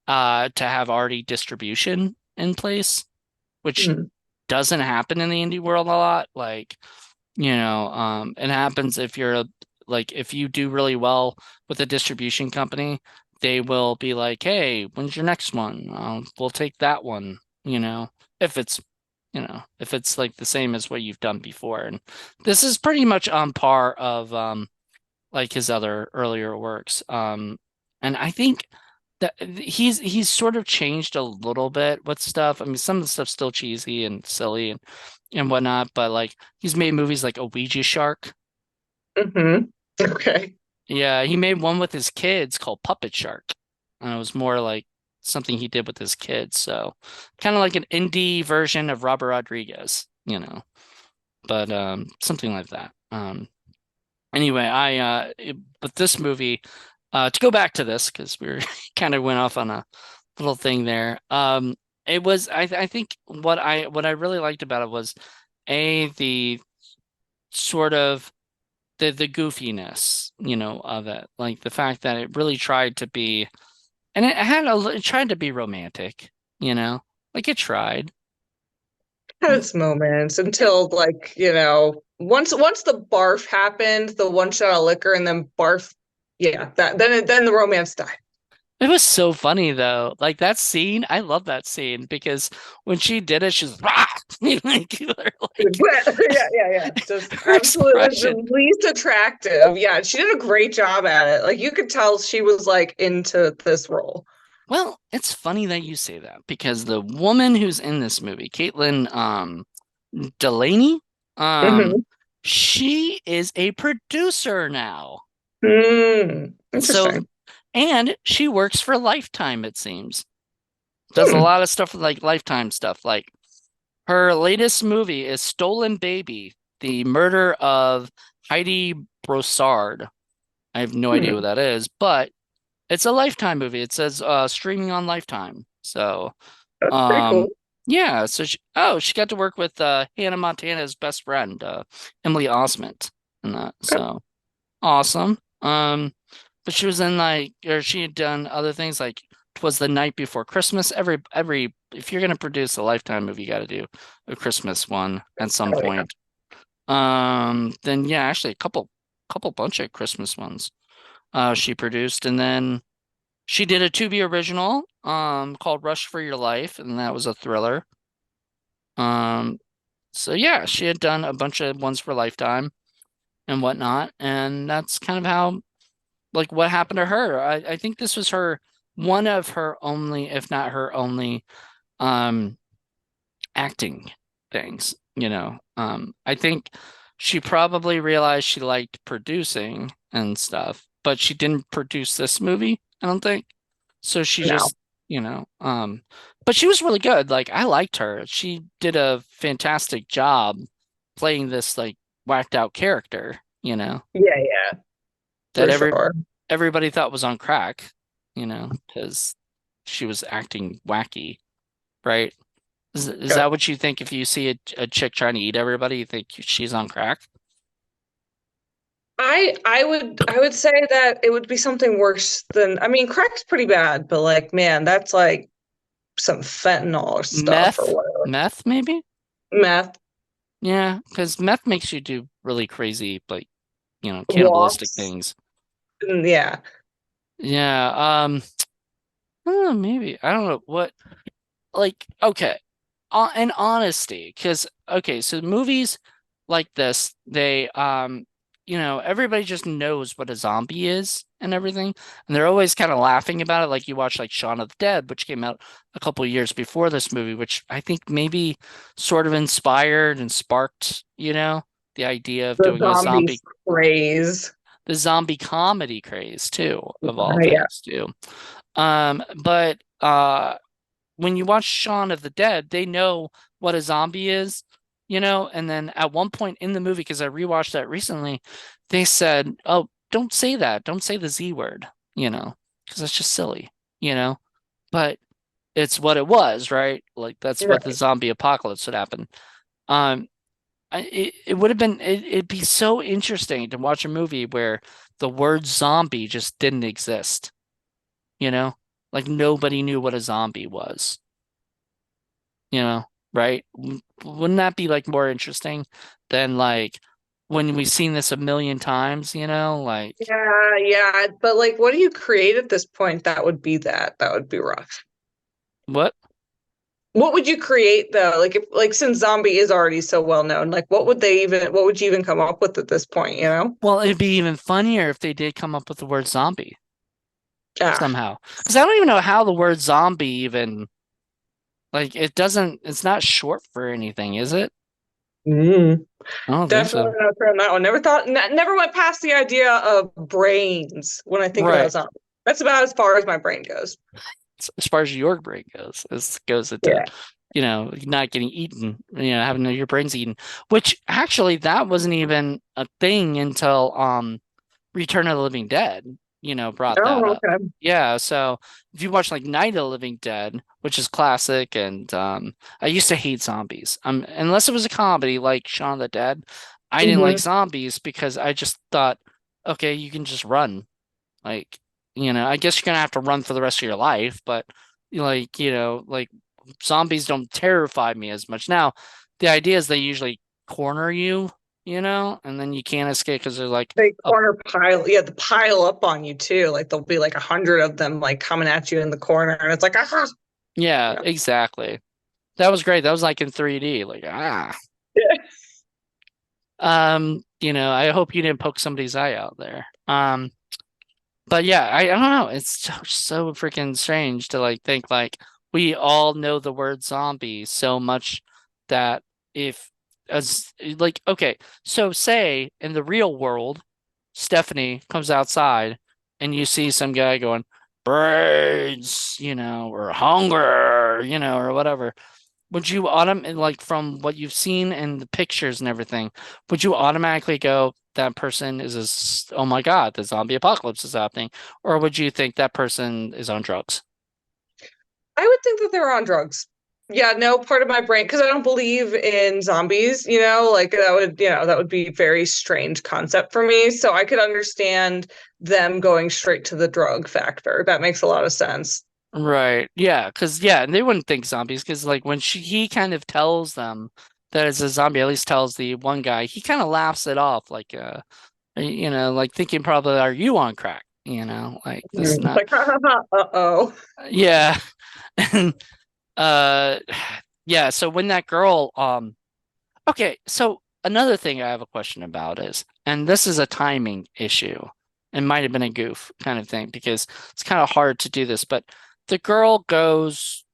have already distribution in place, which Mhm. doesn't happen in the indie world a lot. Like, it happens if like, if you do really well with a distribution company, they will be like, "Hey, when's your next one? We'll take that one." If it's like the same as what you've done before. And this is pretty much on par of like his other earlier works. And I think that he's sort of changed a little bit with stuff. I mean, some of the stuff's still cheesy and silly and whatnot, but like, he's made movies like A Ouija Shark. Mhm. Okay. Yeah, he made one with his kids called Puppet Shark. And it was more like something he did with his kids. So kind of like an indie version of Robert Rodriguez. But something like that. Anyway, but this movie, to go back to this, because we were kind of went off on a little thing there. It was I think what I really liked about it was the sort of the goofiness, of it, like the fact that it really tried to be, and it tried to be romantic, like it tried. Had its moments until, like, once the barf happened, the one shot of liquor and then barf, yeah, then the romance died. It was so funny though. Like, that scene, I love that scene because when she did it, she's rah! Like, like Yeah. Just her absolutely was expression. the least attractive. Yeah, she did a great job at it. Like, you could tell she was like into this role. Well, it's funny that you say that because the woman who's in this movie, Caitlin Delaney, um, Hmm. she is a producer now. Interesting. So, and she works for Lifetime, it seems. Does a lot of stuff like Lifetime stuff. Like, her latest movie is Stolen Baby, the murder of Heidi Brossard. I have no idea Hmm. what that is, but it's a Lifetime movie. It says streaming on Lifetime. So, That's pretty cool. um, yeah. So she got to work with Hannah Montana's best friend, Emily Osment, and that. Okay. So awesome. But she was in, like, or she had done other things like "Twas the Night Before Christmas." Every If you're gonna produce a Lifetime movie, you got to do a Christmas one at some Oh yeah. point. Then yeah, actually a couple bunch of Christmas ones. She produced, and then she did a Tubi original called Rush for Your Life, and that was a thriller. Um, so yeah, she had done a bunch of ones for Lifetime and whatnot, and that's kind of how, like, what happened to her. I think this was one of her only, if not her only, um acting things, I think she probably realized she liked producing and stuff, but she didn't produce this movie, I don't think. So she No. just, but she was really good. Like, I liked her. She did a fantastic job playing this, like, whacked out character, Yeah, that for sure. everybody thought was on crack, because she was acting wacky, right? Is Yep. that what you think if you see a chick trying to eat everybody? You think she's on crack? I would say that it would be something worse than, I mean, crack's pretty bad, but like, man, that's like some fentanyl or stuff or whatever. Meth, maybe? Meth, Yeah, because meth makes you do really crazy, like, cannibalistic walks, things. yeah. Yeah, maybe. I don't know what, like, okay. and honesty, because okay, so movies like this, they everybody just knows what a zombie is and everything, and they're always kind of laughing about it. Like you watch like Shaun of the Dead, which came out a couple of years before this movie, which I think maybe sort of inspired and sparked, the idea of The doing zombies craze. the zombie comedy craze too, of all Yeah. things too. But when you watch Shaun of the Dead, they know what a zombie is, and then at one point in the movie, because I rewatched that recently, they said, "Oh, don't say that. Don't say the Z word," because it's just silly, you know. But it's what it was, right? Like that's what the Right. zombie apocalypse would happen. Um, it would have been it'd be so interesting to watch a movie where the word zombie just didn't exist, you know? Like nobody knew what a zombie was, you know, right? Wouldn't that be like more interesting than like when we've seen this a million times, like Yeah, yeah. But like what do you create at this point that would be that? That would be rough. what? What would you create though? Like if like since zombie is already so well known, like what would you even come up with at this point, you know? Well, it'd be even funnier if they did come up with the word zombie Ah. somehow. Because I don't even know how the word zombie even like it's not short for anything, is it? Mm. I don't think Definitely so. not sure on that one. Never went past the idea of brains when I think about Right. zombies. That's about as far as my brain goes. As far as your brain goes, it goes into, Yeah. not getting eaten, having your brains eaten, which actually that wasn't even a thing until Return of the Living Dead, brought that Oh, up. okay. Yeah, so if you watch like Night of the Living Dead, which is classic, and I used to hate zombies. Unless it was a comedy like Shaun of the Dead, I didn't like Hmm. zombies because I just thought, okay, you can just run. Like, I guess you're gonna have to run for the rest of your life, but like zombies don't terrify me as much. Now, the idea is they usually corner you, and then you can't escape because they're like, They oh, corner pile, yeah, the pile up on you too. Like there'll be like 100 of them like coming at you in the corner, and it's like, ah, yeah, yeah. exactly. That was great. That was like in 3D, like Yeah. I hope you didn't poke somebody's eye out there. But yeah, I don't know. It's so freaking strange to like think like we all know the word zombie so much that if as like okay, so say in the real world, Stephanie comes outside and you see some guy going birds, or hunger, or whatever. Would you like from what you've seen and the pictures and everything, would you automatically go, that person is oh my God, the zombie apocalypse is happening? Or would you think that person is on drugs? I would think that they're on drugs. Yeah, no part of my brain because I don't believe in zombies, like that would be a very strange concept for me. So I could understand them going straight to the drug factor. That makes a lot of sense. Right. Yeah, because yeah, and they wouldn't think zombies because like when he kind of tells them that it's a zombie, at least tells the one guy, he kind of laughs it off like like thinking probably, are you on crack? Like this is It's not like, ha ha ha, uh-oh. yeah. And uh yeah, so when that girl okay, so another thing I have a question about is, and this is a timing issue. It might have been a goof kind of thing because it's kind of hard to do this, but the girl goes,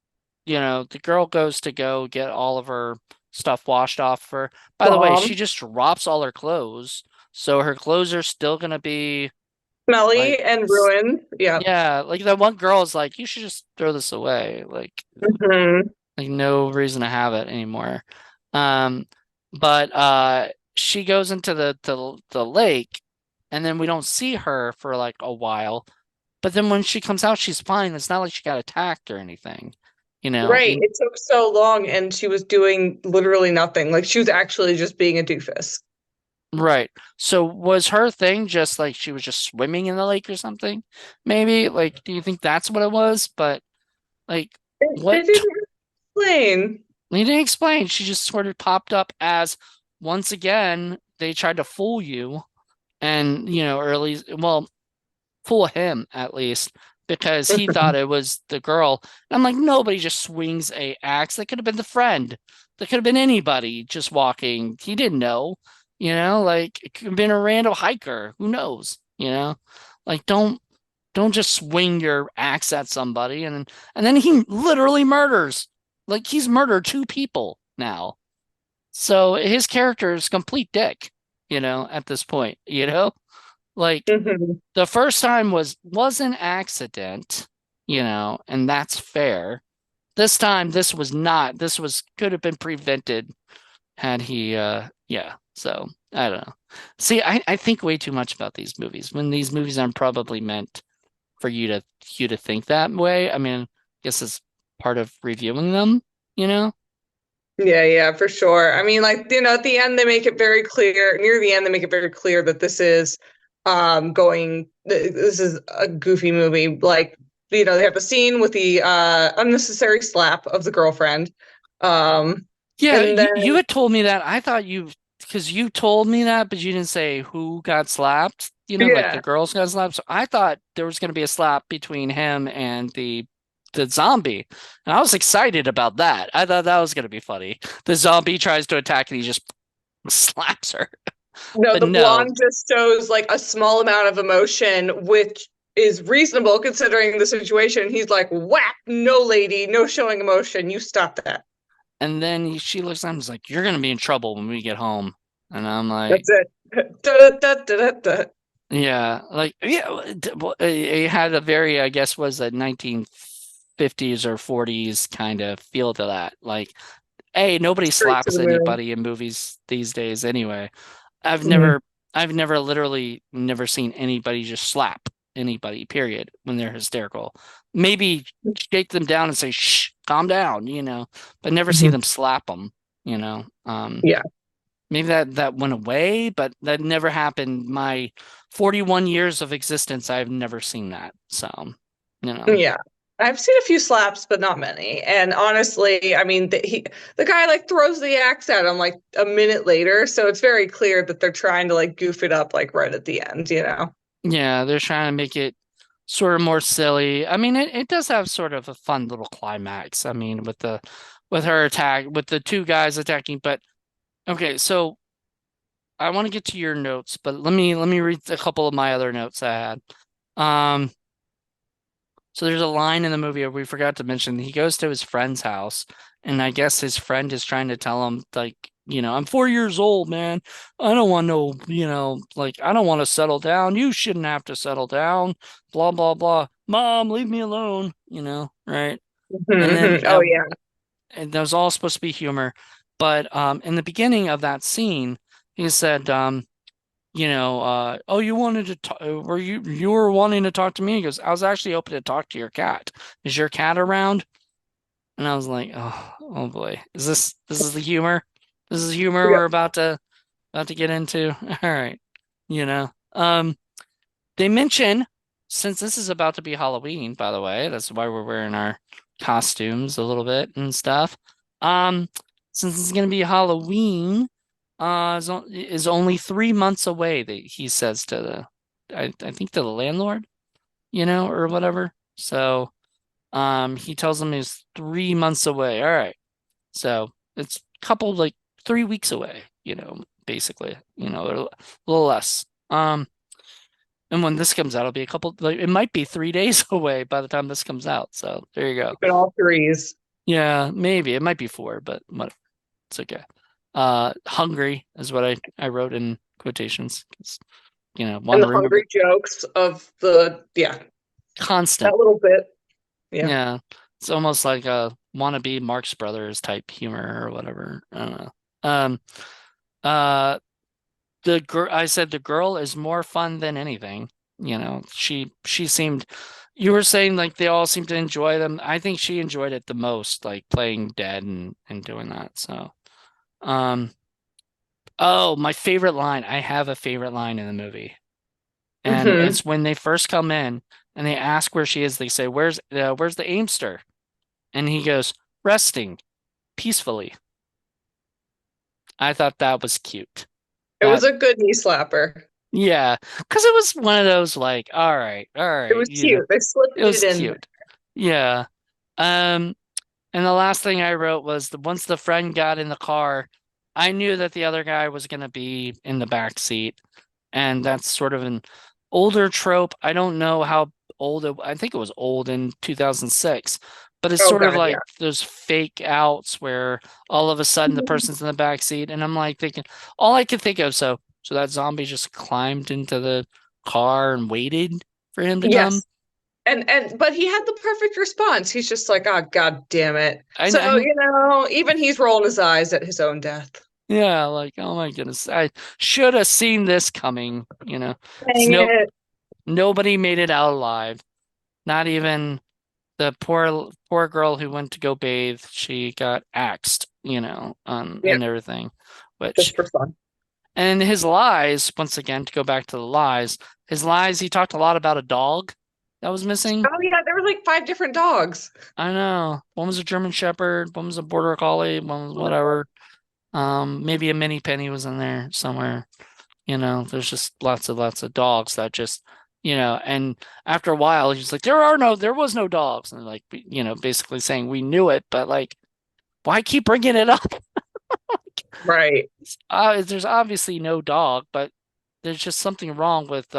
the girl goes to go get all of her stuff washed off her. By the way, she Bomb. just drops all her clothes, so her clothes are still gonna be like, Smelly and ruined. Yeah. yeah, like that one girl is like, you should just throw this away. Hmm. Like no reason to have it anymore. Um, but she goes into the lake, and then we don't see her for like a while. But then when she comes out, she's fine. It's not like she got attacked or anything, Right. And It took so long and she was doing literally nothing. Like she was actually just being a doofus. right. So was her thing just like she was just swimming in the lake or something? Maybe like, do you think that's what it was? But like, They what? didn't explain. They didn't explain. She just sort of popped up as once again they tried to fool you and or at least, well, fool him at least because he thought Mhm. it was the girl. And I'm like, nobody just swings a axe. That could have been the friend. That could have been anybody just walking. He didn't know, like it could have been a random hiker. Who knows, Like don't just swing your axe at somebody and then he literally murders. Like he's murdered two people now. So his character is complete dick, at this point, Like Mhm. the first time was an accident, and that's fair. This time this was not. This was could have been prevented had he yeah. So I don't know. See, I think way too much about these movies when these movies aren't probably meant for you to think that way. I mean, I guess it's part of reviewing them, you know? Yeah, yeah, for sure. I mean, like, at the end they make it very clear, near the end they make it very clear that this is a goofy movie. Like, they have the scene with the unnecessary slap of the girlfriend. Um Yeah, and then you had told me that. I thought because you told me that, but you didn't say who got slapped, like the yeah, girls got slapped. So I thought there was going to be a slap between him and the zombie. And I was excited about that. I thought that was going to be funny. The zombie tries to attack and he just slaps her. no, But the no. blonde just shows like a small amount of emotion, which is reasonable considering the situation. He's like, whack, no lady, no showing emotion. You stop that. And then she looks at him and is like, "You're going to be in trouble when we get home." And I'm like, That's it. Da, da, da, da, da. yeah, like yeah, well, it had a very, I guess, was a 1950s or 40s kind of feel to that. Like, hey, nobody Straight to slaps the moon. anybody in movies these days anyway. I've Mhm. never, I've never literally never seen anybody just slap anybody, period, when they're hysterical. Maybe shake them down and say, "Shh, calm down," but never see Mhm. them slap them, you know. Yeah. Maybe that went away, but that never happened. My 41 years of existence, I've never seen that. So, you know. Yeah. I've seen a few slaps, but not many. And honestly, I mean, the guy like throws the axe at him like a minute later, so it's very clear that they're trying to like goof it up like right at the end. Yeah, they're trying to make it sort of more silly. I mean, it does have sort of a fun little climax. I mean, with her attack, with the two guys attacking. But okay, so I want to get to your notes, but let me read a couple of my other notes I had. Um, So there's a line in the movie we forgot to mention. He goes to his friend's house, and I guess his friend is trying to tell him, like, I'm 4 years old, man. I don't want no, like, I don't want to settle down. You shouldn't have to settle down. Blah, blah, blah. Mom, leave me alone, right? And then Oh yeah. and that was all supposed to be humor. But in the beginning of that scene, he said, oh, you wanted to talk, were you were wanting to talk to me? He goes, I was actually hoping to talk to your cat. Is your cat around? And I was like, oh boy, this is the humor? This is humor Yep. we're about to get into. All right, you know. They mention since this is about to be Halloween, by the way, that's why we're wearing our costumes a little bit and stuff. Um, since it's gonna be Halloween, is only 3 months away. That he says to I think to the landlord, or whatever. So, he tells him he's 3 months away. All right, so it's a couple like 3 weeks away. Basically, a little less. And when this comes out, it'll be a couple, like, it might be 3 days away by the time this comes out. So there you go. Keep it all threes. Yeah, maybe it might be four, but whatever. It's okay. Hungry is what I wrote in quotations because, And want to the remember hungry jokes of that constant. little bit. Yeah. Yeah. It's almost like a wannabe Marx Brothers type humor or whatever. I don't know. Um, uh, the girl, I said the girl is more fun than anything. She seemed, you were saying like they all seem to enjoy them. I think she enjoyed it the most, like playing dead and doing that. So, um, oh, my favorite line. I have a favorite line in the movie, and Hmm. it's when they first come in and they ask where she is. They say, "Where's the Aimster?" And he goes, "Resting peacefully." I thought that was cute. It was That a good knee slapper. Yeah, because it was one of those like, all It right, was cute. They slipped it it was in. cute. Yeah. Um, and the last thing I wrote was once the friend got in the car, I knew that the other guy was gonna be in the back seat, and that's sort of an older trope. I don't know how old it, I think it was old in 2006, but it's Oh sort of God, like yeah. those fake outs where all of a sudden the person's in the back seat, and I'm like thinking, all I could think of, so that zombie just climbed into the car and waited for him to come. Yes. And but he had the perfect response. He's just like, oh God damn it. So, I even he's rolling his eyes at his own death. Yeah, like, oh my goodness. I should have seen this coming, you know. Dang Snow it. Nobody made it out alive. Not even the poor girl who went to go bathe. She got axed, Yeah, and everything. Which just for fun. and his lies, once again, to go back to the lies, his lies, he talked a lot about a dog that was missing. Oh yeah, there were like five different dogs. I know. One was a German Shepherd, one was a Border Collie, one was whatever. Maybe a mini penny was in there somewhere. There's just lots of dogs that just, and after a while, he's like, there was no dogs. And like, basically saying we knew it, but like, why keep bringing it up? Right. There's obviously no dog, but there's just something wrong with,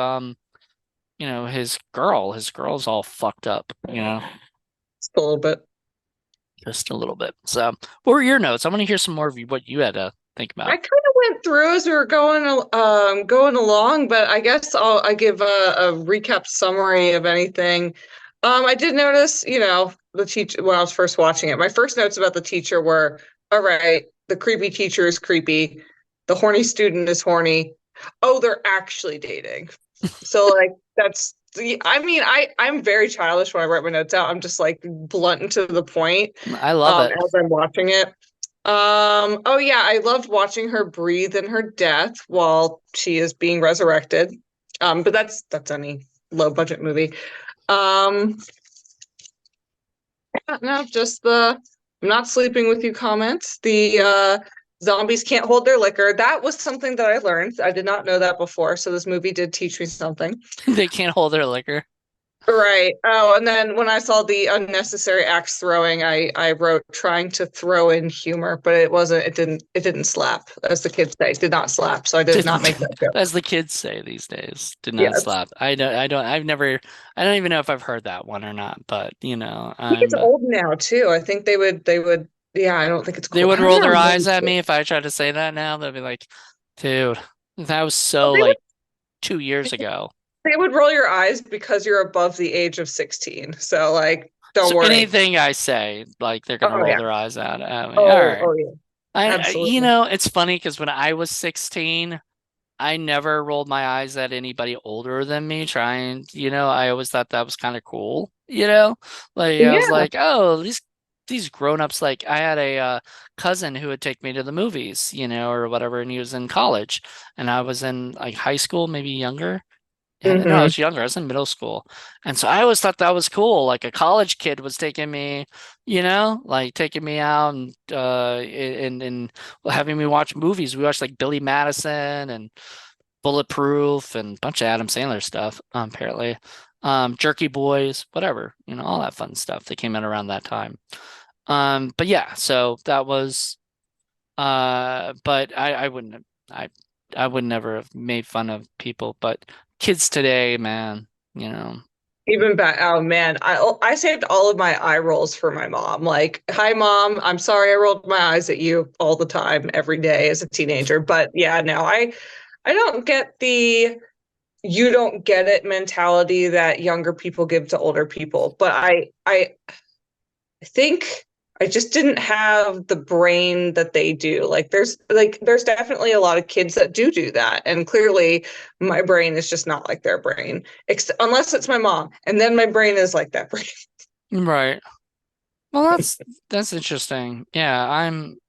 his girl. His girl's all fucked up, Just a little bit. just a little bit. So, what were your notes? I want to hear some more of you, what you had to think I about. kind of went through as we were going along, but I guess I give a recap summary of anything. I did notice, the teacher when I was first watching it. My first notes about the teacher were, all right, the creepy teacher is creepy, the horny student is horny. Oh, they're actually dating. So like that's I mean, I'm very childish when I write my notes out. I'm just like blunt and to the point I love it. as I'm watching it. Oh yeah, I loved watching her breathe in her death while she is being resurrected. But that's any low budget movie. Um, yeah, no, just the I'm not sleeping with you comments. The zombies can't hold their liquor. That was something that I learned. I did not know that before, so this movie did teach me something. They can't hold their liquor. Right. Oh, and then when I saw the unnecessary axe throwing, I wrote trying to throw in humor, but it didn't slap, as the kids say. It did not slap, so I did not make Didn't, that joke. as the kids say these days, did not Yes. slap. I don't even know if I've heard that one or not, but I think it's old now too. I think they would yeah, I don't think it's they cool. would I don't roll know. their eyes at me if I tried to say that now. They'd be like, dude, that was Well, so they would like 2 years ago. they would roll your eyes because you're above the age of 16. So like, don't So worry. anything I say, like they're gonna Oh roll yeah. their eyes at me. All Oh, right. oh yeah. Absolutely. It's funny because when I was 16, I never rolled my eyes at anybody older than me trying, I always thought that was kind of cool, Like I was Yeah. like, oh, these grown-ups, like I had a cousin who would take me to the movies, or whatever, and he was in college and I was in like high school, maybe younger. Yeah, no, I Hmm. was younger. I was in middle school. And so I always thought that was cool. Like a college kid was taking me, like taking me out and having me watch movies. We watched like Billy Madison and Bulletproof and a bunch of Adam Sandler stuff, apparently. Jerky Boys, whatever, all that fun stuff that came out around that time. But yeah, so that was but I wouldn't have I would never have made fun of people, but kids today, man, you know. Even back, oh man, I saved all of my eye rolls for my mom. Like, hi mom, I'm sorry I rolled my eyes at you all the time, every day as a teenager. But yeah, no, I don't get the you don't get it mentality that younger people give to older people. But I think I just didn't have the brain that they do. Like there's definitely a lot of kids that do that, and clearly my brain is just not like their brain, unless it's my mom, and then my brain is like that brain. Right. Well, that's interesting. Yeah,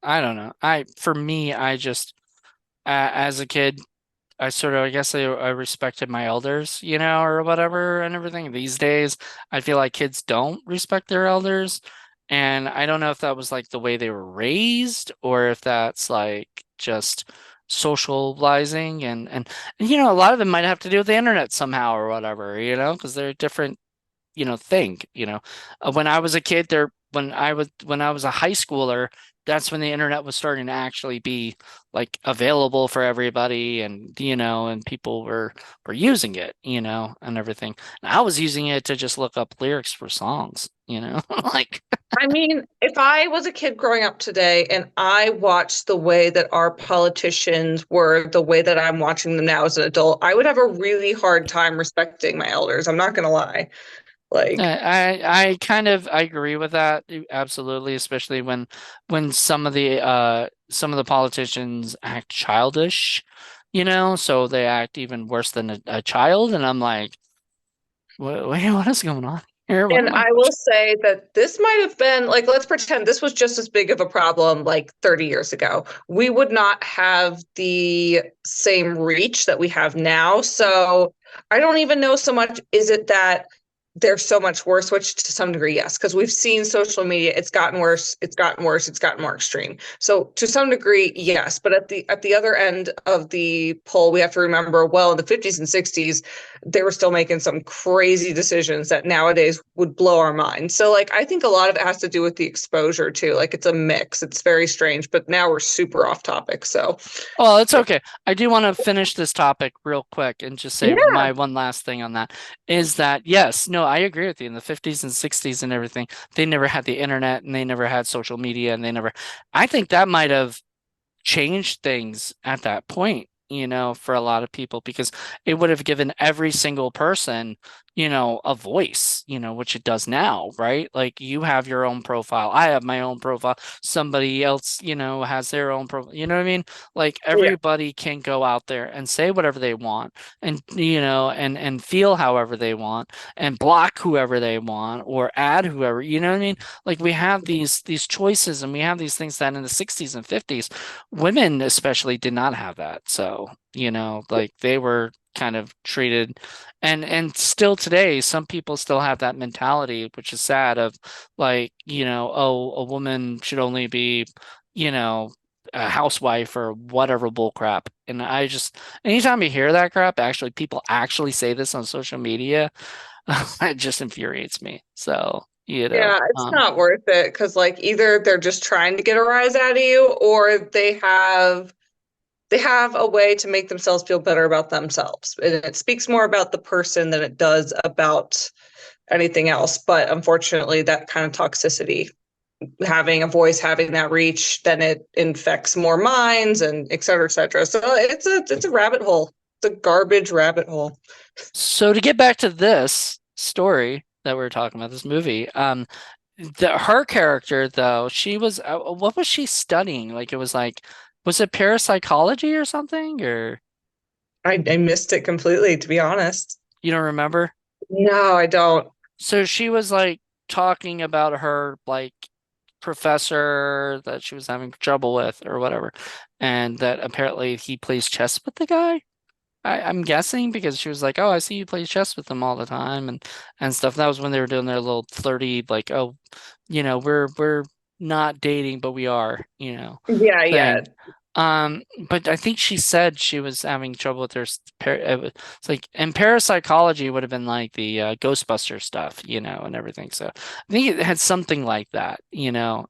I don't know. For me, I just as a kid, I sort of, I guess I respected my elders, or whatever and everything. These days, I feel like kids don't respect their elders. And I don't know if that was like the way they were raised or if that's like just socializing and a lot of it might have to do with the internet somehow or whatever, because they're different thing. When I was a kid there, when I was a high schooler, that's when the internet was starting to actually be like available for everybody and people were using it and everything. And I was using it to just look up lyrics for songs. Like I mean, if I was a kid growing up today and I watched the way that our politicians were, the way that I'm watching them now as an adult, I would have a really hard time respecting my elders. I'm not gonna lie. Like, I kind of I agree with that absolutely, especially when some of the politicians act childish, so they act even worse than a child, and I'm like, wait, what is going on here? What and am I I will watching? say that this might have been like, let's pretend this was just as big of a problem like 30 years ago. We would not have the same reach that we have now. So I don't even know so much, is it that they're so much worse, which to some degree, yes, because we've seen social media, it's gotten worse, it's gotten worse, it's gotten more extreme. So to some degree, yes, but at the other end of the poll, we have to remember, well, in the 50s and 60s, they were still making some crazy decisions that nowadays would blow our mind. So like I think a lot of it has to do with the exposure too. Like it's a mix. It's very strange, but now we're super off topic. So Well, it's okay. I do want to finish this topic real quick and just say yeah, my one last thing on that is that yes, no, I agree with you. In the 50s and 60s and everything, they never had the internet and they never had social media and they never, I think that might have changed things at that point, for a lot of people because it would have given every single person, a voice, which it does now, right? Like you have your own profile. I have my own profile. Somebody else, has their own profile. You know what I mean? Like yeah, everybody can go out there and say whatever they want and feel however they want and block whoever they want or add whoever, you know what I mean? Like we have these choices and we have these things that in the 60s and 50s women especially did not have that. So, like they were kind of treated and still today, some people still have that mentality, which is sad of like, oh, a woman should only be, a housewife or whatever bull crap. And I just anytime you hear that crap, actually people actually say this on social media, it just infuriates me. So, yeah. It's not worth it because like either they're just trying to get a rise out of you, or they have a way to make themselves feel better about themselves. And it speaks more about the person than it does about anything else. But unfortunately, that kind of toxicity, having a voice, having that reach, then it infects more minds and et cetera, et cetera. So it's a rabbit hole. It's a garbage rabbit hole. So to get back to this story that we are talking about, this movie, her character though, she was what was she studying? Like it was like, was it parapsychology or something? Or I missed it completely, to be honest. you don't remember? No, I don't. So she was like talking about her like professor that she was having trouble with or whatever, and that apparently he plays chess with the guy. I'm guessing because she was like, "Oh, I see you play chess with them all the time and stuff." That was when they were doing their little flirty, like, "Oh, we're not dating, but we are, Yeah, yeah. thing." But I think she said she was having trouble with it's like, and parapsychology would have been like the Ghostbuster stuff, and everything. So I think it had something like that.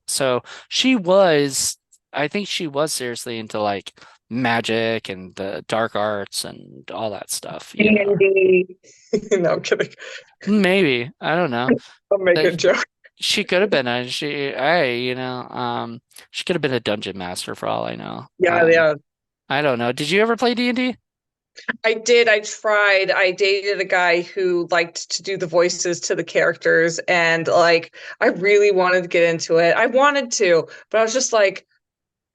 So she was, I think she was seriously into like magic and the dark arts and all that stuff. D&D. No, I'm kidding. Maybe, I don't know. I'll make a That joke. she could have been a she could have been a dungeon master for all I know. Yeah, yeah. I don't know. Did you ever play D&D? I did. I tried. I dated a guy who liked to do the voices to the characters, and like I really wanted to get into it. I wanted to, but I was just like,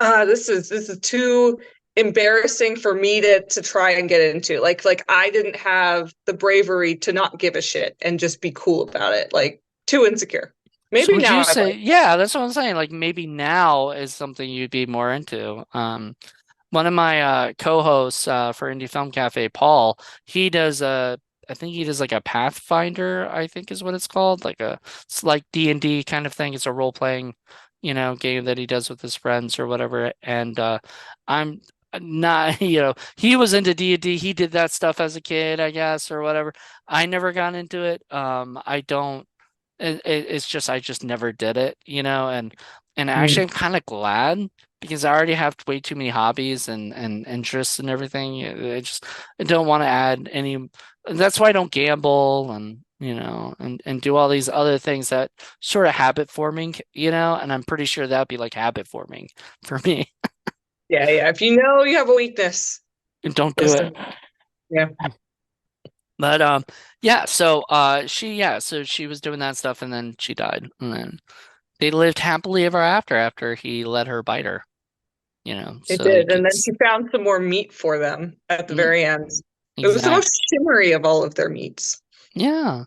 this is too embarrassing for me to try and get into. Like I didn't have the bravery to not give a shit and just be cool about it. Like too insecure. So Maybe would now you I say, like. yeah, that's what I'm saying. Like maybe now is something you'd be more into. One of my co-hosts for Indie Film Cafe, Paul, he does I think he does like a Pathfinder, I think is what it's called, like it's like D&D kind of thing. It's a role-playing, game that he does with his friends or whatever. And I'm not, he was into D&D. He did that stuff as a kid, I guess, or whatever. I never got into it. I don't. It's just I just never did it, and actually Mm. I'm kind of glad because I already have way too many hobbies and interests and everything. I don't want to add any. That's why I don't gamble and do all these other things that sort of habit forming, and I'm pretty sure that'd be like habit forming for me. Yeah, yeah. If you know you have a weakness, And don't do it. listen. Yeah, But yeah, so she was doing that stuff and then she died. And then they lived happily ever after he let her bite her, it so he did. And could then she found some more meat for them at the mm, very end. It was the exact. most shimmery of all of their meats. Yeah.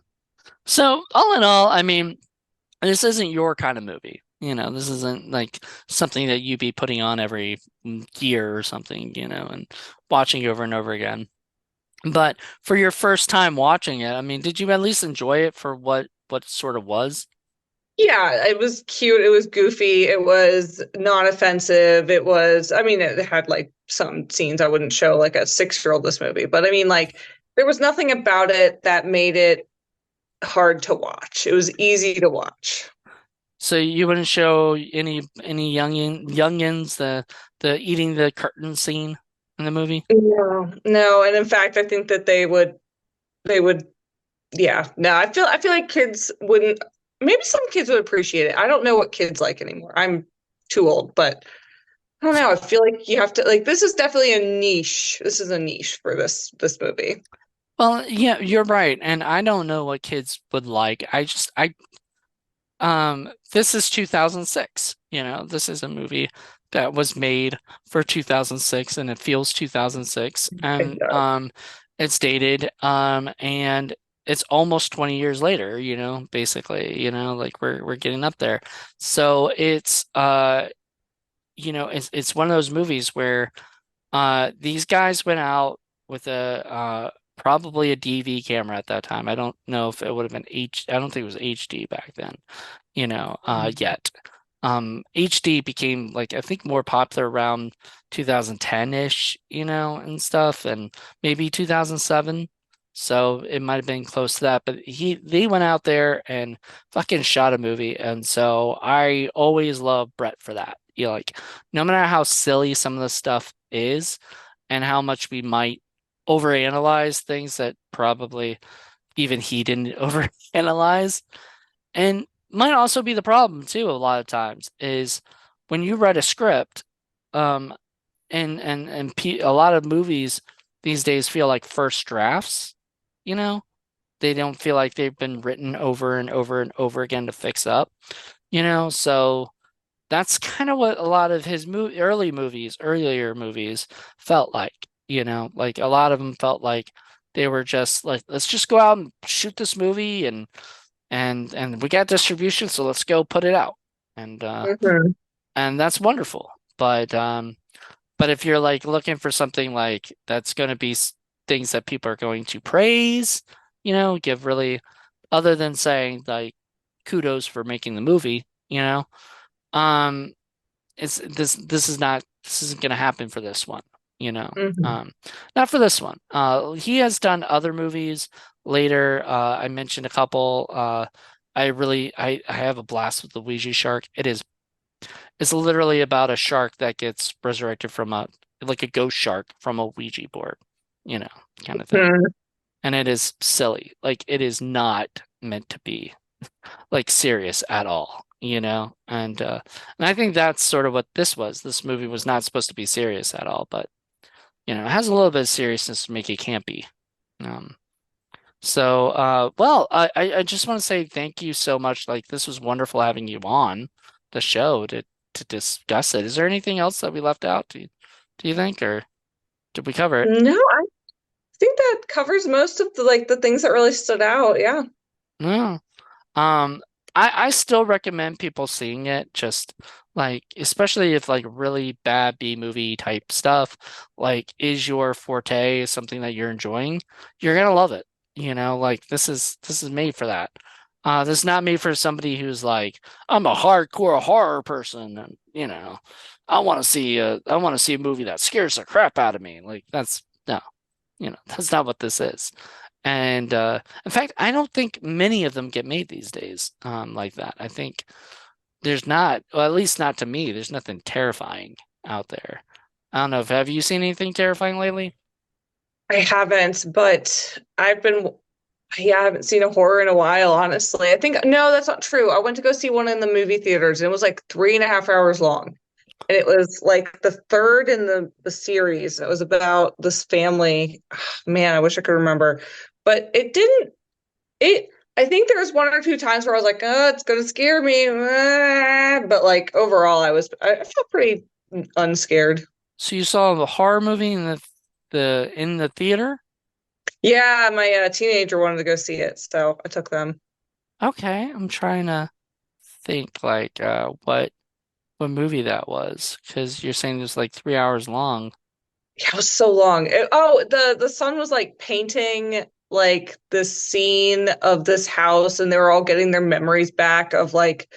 So all in all, I mean, this isn't your kind of movie. This isn't like something that you'd be putting on every year or something, and watching over and over again. But for your first time watching it, I mean, did you at least enjoy it for what it sort of was? Yeah, it was cute. It was goofy. It was not offensive. It was, I mean, it had like some scenes I wouldn't show like a 6-year-old this movie, but I mean, like, there was nothing about it that made it hard to watch. It was easy to watch. So you wouldn't show any youngins the eating the curtain scene in the movie? No, no. And in fact, I think that they would, yeah. No, I feel like kids wouldn't, maybe some kids would appreciate it. I don't know what kids like anymore. I'm too old, but I don't know. I feel like you have to like this is definitely a niche. This is a niche for this movie. Well, yeah, you're right, and I don't know what kids would like. This is 2006. This is a movie that was made for 2006, and it feels 2006, It and does. it's dated, and it's almost 20 years later. Basically, like we're getting up there. So it's one of those movies where these guys went out with a probably a DV camera at that time. I don't know if it would have been I don't think it was HD back then, yet. HD became like I think more popular around 2010-ish, and stuff, and maybe 2007. So it might have been close to that, but they went out there and fucking shot a movie, and so I always love Brett for that. Like no matter how silly some of the stuff is, and how much we might overanalyze things that probably even he didn't overanalyze. And might also be the problem too, a lot of times, is when you write a script, um, a lot of movies these days feel like first drafts, you know? They don't feel like they've been written over and over and over again to fix up, So that's kind of what a lot of his earlier movies felt like, like a lot of them felt like they were just like, let's just go out and shoot this movie and we got distribution, so let's go put it out. And Mhm. and that's wonderful. But if you're like looking for something like that's going to be things that people are going to praise, give really other than saying like kudos for making the movie, um it's this isn't going to happen for this one, you know. Mhm. Um, not for this one. He has done other movies later. I mentioned a couple. I have a blast with the Ouija shark. It's literally about a shark that gets resurrected from like a ghost shark from a Ouija board, you know, kind of thing. Mhm. And it is silly. Like it is not meant to be like serious at all, and I think that's sort of what this was. This movie was not supposed to be serious at all, but it has a little bit of seriousness to make it campy. Um, well, I just want to say thank you so much. Like this was wonderful having you on the show to discuss it. Is there anything else that we left out? Do you think, or did we cover it? No, I think that covers most of the things that really stood out. Yeah. No. Um, I still recommend people seeing it, just like especially if like really bad B movie type stuff like is your forte, something that you're enjoying, you're gonna love it. Like this is made for that. This is not made for somebody who's like, I'm a hardcore horror person, and I want to see a movie that scares the crap out of me. Like that's no, that's not what this is. And in fact, I don't think many of them get made these days, like that. I think there's not, well, at least not to me. There's nothing terrifying out there. I don't know if have you seen anything terrifying lately? I haven't, but yeah, I haven't seen a horror in a while, honestly. I think, no, that's not true. I went to go see one in the movie theaters, and it was like 3.5 hours long. And it was like the third in the series. It was about this family. Man, I wish I could remember. But it didn't, it, I think there was one or two times where I was like, oh, it's gonna scare me. But like overall, I felt pretty unscared. So you saw the horror movie in the theater? Yeah, my teenager wanted to go see it, so I took them. Okay, I'm trying to think like what movie that was because you're saying it was like 3 hours long. Yeah, it was so long. Oh, the son was like painting like this scene of this house, and they were all getting their memories back of like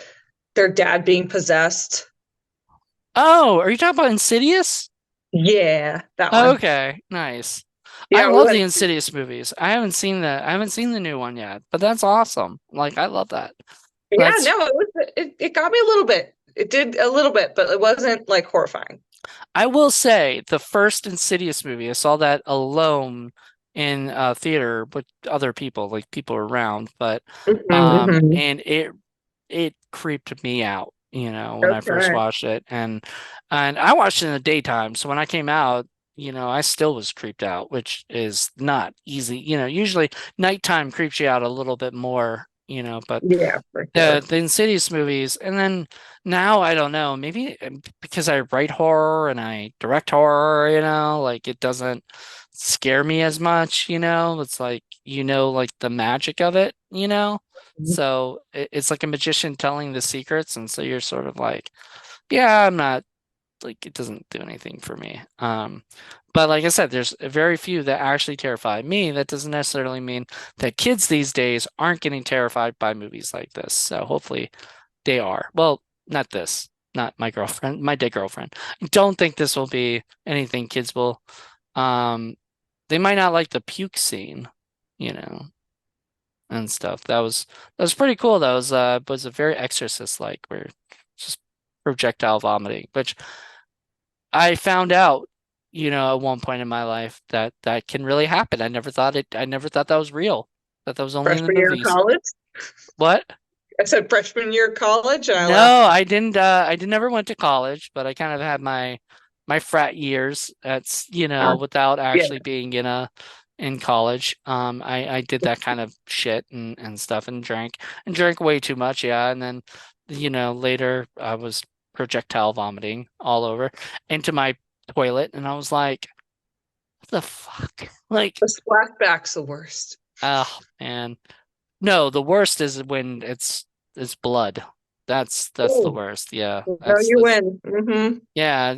their dad being possessed. Oh, are you talking about Insidious? Yeah, that one. Okay, nice. I Yeah, we love the went. Insidious movies. I haven't seen the new one yet, but that's awesome. Like I love that. Yeah, That's no, it got me a little bit. It did a little bit, but it wasn't like horrifying. I will say the first Insidious movie, I saw that alone in theater with other people, like people around, but Hmm. and it creeped me out, when I first Okay. watched it. And I watched it in the daytime, so when I came out, I still was creeped out, which is not easy. Usually nighttime creeps you out a little bit more, but Yeah, for the sure. the Insidious movies, and then now I don't know, maybe because I write horror and I direct horror, like it doesn't scare me as much, it's like like the magic of it. So it's like a magician telling the secrets, and so you're sort of like, yeah, I'm not like it doesn't do anything for me. But like I said, there's very few that actually terrify me. That doesn't necessarily mean that kids these days aren't getting terrified by movies like this. So hopefully they are. Well, not this, not my girlfriend, my dead girlfriend. I don't think this will be anything kids will. Um, they might not like the puke scene, you know, and stuff. That was pretty cool. That was a very Exorcist like, where just projectile vomiting, which I found out, at one point in my life that that can really happen. I never thought that was real. That was only in the Freshman year of movies. college. What? I said freshman year of college, and I No, laughed. I did never went to college, but I kind of had my frat years. That's, Uh, without yeah, actually being in college. I did that kind of shit and stuff and drank way too much, yeah. And then, later I was projectile vomiting all over into my toilet, and I was like, what the fuck? Like, the splashback's the worst. oh man. No, the worst is when it's blood. That's the Oh, worst. Yeah. no, That's you that's win. yeah,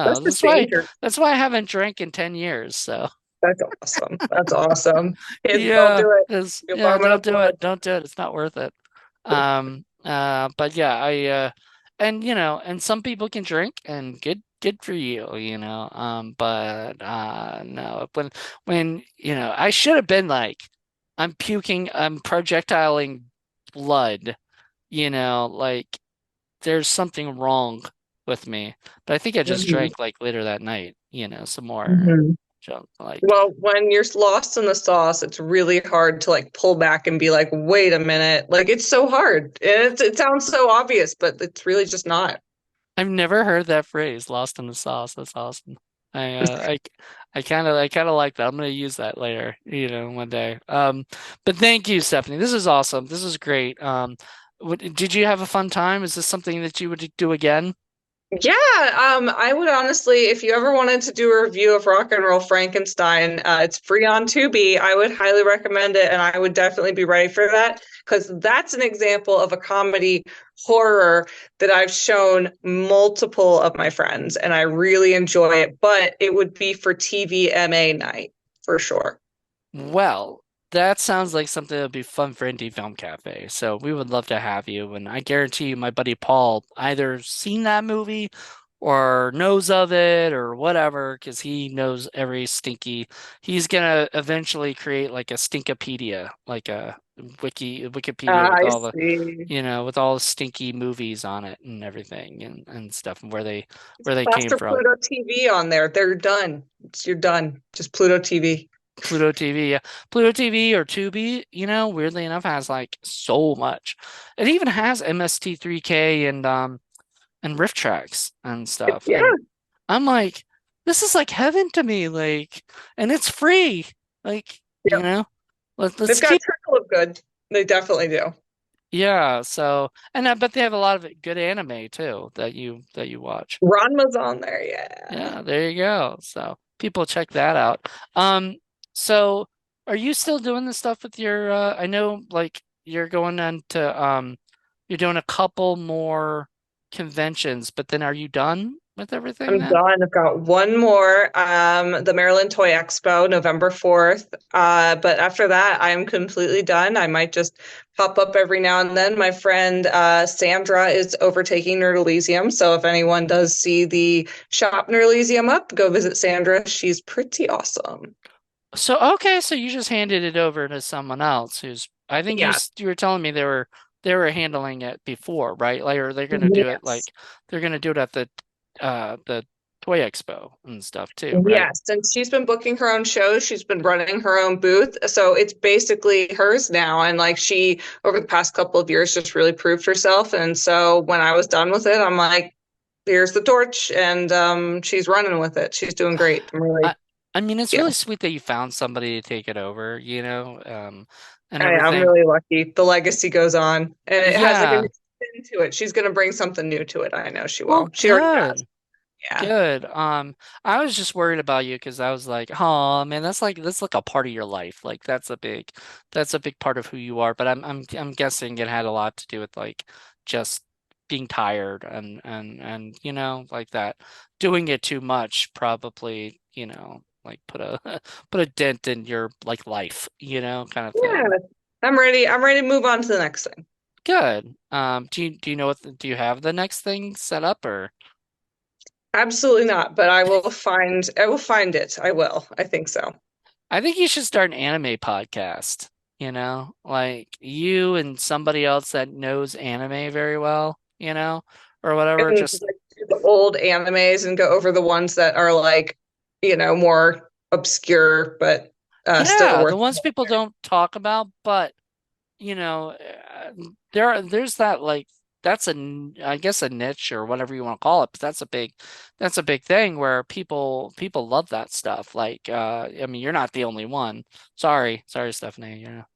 That's the danger. that's why I haven't drank in 10 years. So, That's awesome. That's awesome. Kids, don't yeah, do it. is You're yeah, warming don't up do blood. it. Don't do it. It's not worth it. But yeah, and and some people can drink and good for you. But no, when I should have been like, I'm puking, I'm projectiling blood, like there's something wrong with me. But I think I just Hmm. drank like later that night, some more Hmm. junk. Like, Well, when you're lost in the sauce, it's really hard to like pull back and be like, wait a minute. Like it's so hard. It sounds so obvious, but it's really just not. I've never heard that phrase, "lost in the sauce." That's awesome. I I kind of like that. I'm gonna use that later, one day. But thank you, Stephanie. This is awesome. This is great. Did you have a fun time? Is this something that you would do again? Yeah, I would honestly, if you ever wanted to do a review of Rock and Roll Frankenstein, it's free on Tubi. I would highly recommend it, and I would definitely be ready for that because that's an example of a comedy horror that I've shown multiple of my friends, and I really enjoy it. But it would be for TVMA night for sure. Well, That sounds like something that would be fun for Indie Film Cafe. So we would love to have you. And I guarantee you, my buddy Paul either seen that movie or knows of it or whatever, because he knows every stinky. He's gonna eventually create like a Stinkopedia, like a Wikipedia with I all the, see. with all the stinky movies on it and everything and stuff and where they came Plaster from. Pluto TV on there. They're done. You're done. Just Pluto TV. Pluto TV, yeah. Pluto TV or Tubi, weirdly enough, has like so much. It even has MST3K and riff tracks and stuff. Yeah, And I'm like, this is like heaven to me, like, and it's free. Like, yeah. let's They've got keep a trickle of good. They definitely do. yeah, so and I bet they have a lot of good anime too that you watch. Ranma's on there. Yeah. Yeah, there you go. So people check that out. Um, so are you still doing the stuff with your I know like you're going on to you're doing a couple more conventions, but then are you done with everything I'm then? done. I've got one more, the Maryland Toy Expo, November 4th. But after that, I am completely done. I might just pop up every now and then. My friend Sandra is overtaking Nerdelysium. So if anyone does see the shop Nerdelysium up, go visit Sandra. She's pretty awesome. So okay, so you just handed it over to someone else who's I think Yeah. you were telling me they were handling it before, right? Like or they're gonna do it Yes. like they're gonna do it at the Toy Expo and stuff too, right? Yes, and she's been booking her own shows. She's been running her own booth. So it's basically hers now. And like she, over the past couple of years, just really proved herself. And so when I was done with it, I'm like, here's the torch. And she's running with it. She's doing great. I'm really, I I mean it's yeah, really sweet that you found somebody to take it over, and I'm everything. really lucky. The legacy goes on and it has like a new Yeah. spin to it. She's going to bring something new to it. I know she will. Well, She already has. good. Yeah. Good. I was just worried about you because I was like, oh man, that's like a part of your life. Like that's a big part of who you are. But I'm guessing it had a lot to do with like just being tired and like that. Doing it too much probably, like put a put a dent in your like life, kind of Yeah. thing. I'm ready. I'm ready to move on to the next thing. Good. Do you know do you have the next thing set up or? Absolutely not, but I will find it. I will. I think so. I think you should start an anime podcast, like you and somebody else that knows anime very well, or whatever. And Just, like do the old animes and go over the ones that are like, more obscure but still yeah, worth. the ones people don't talk about, but, you know, uh, there's that like, I guess a niche or whatever you want to call it, but that's a big thing where people love that stuff. Like, I mean, you're not the only one. Sorry, Stephanie, you're not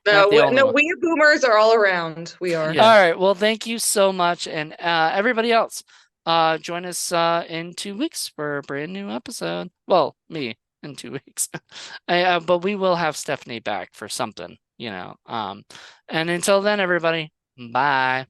No, the only no, one. we boomers are all around. We are. All Yeah. right. Well, thank you so much. And everybody else, join us in 2 weeks for a brand new episode. Well, me in 2 weeks. But we will have Stephanie back for something. And until then, everybody, bye.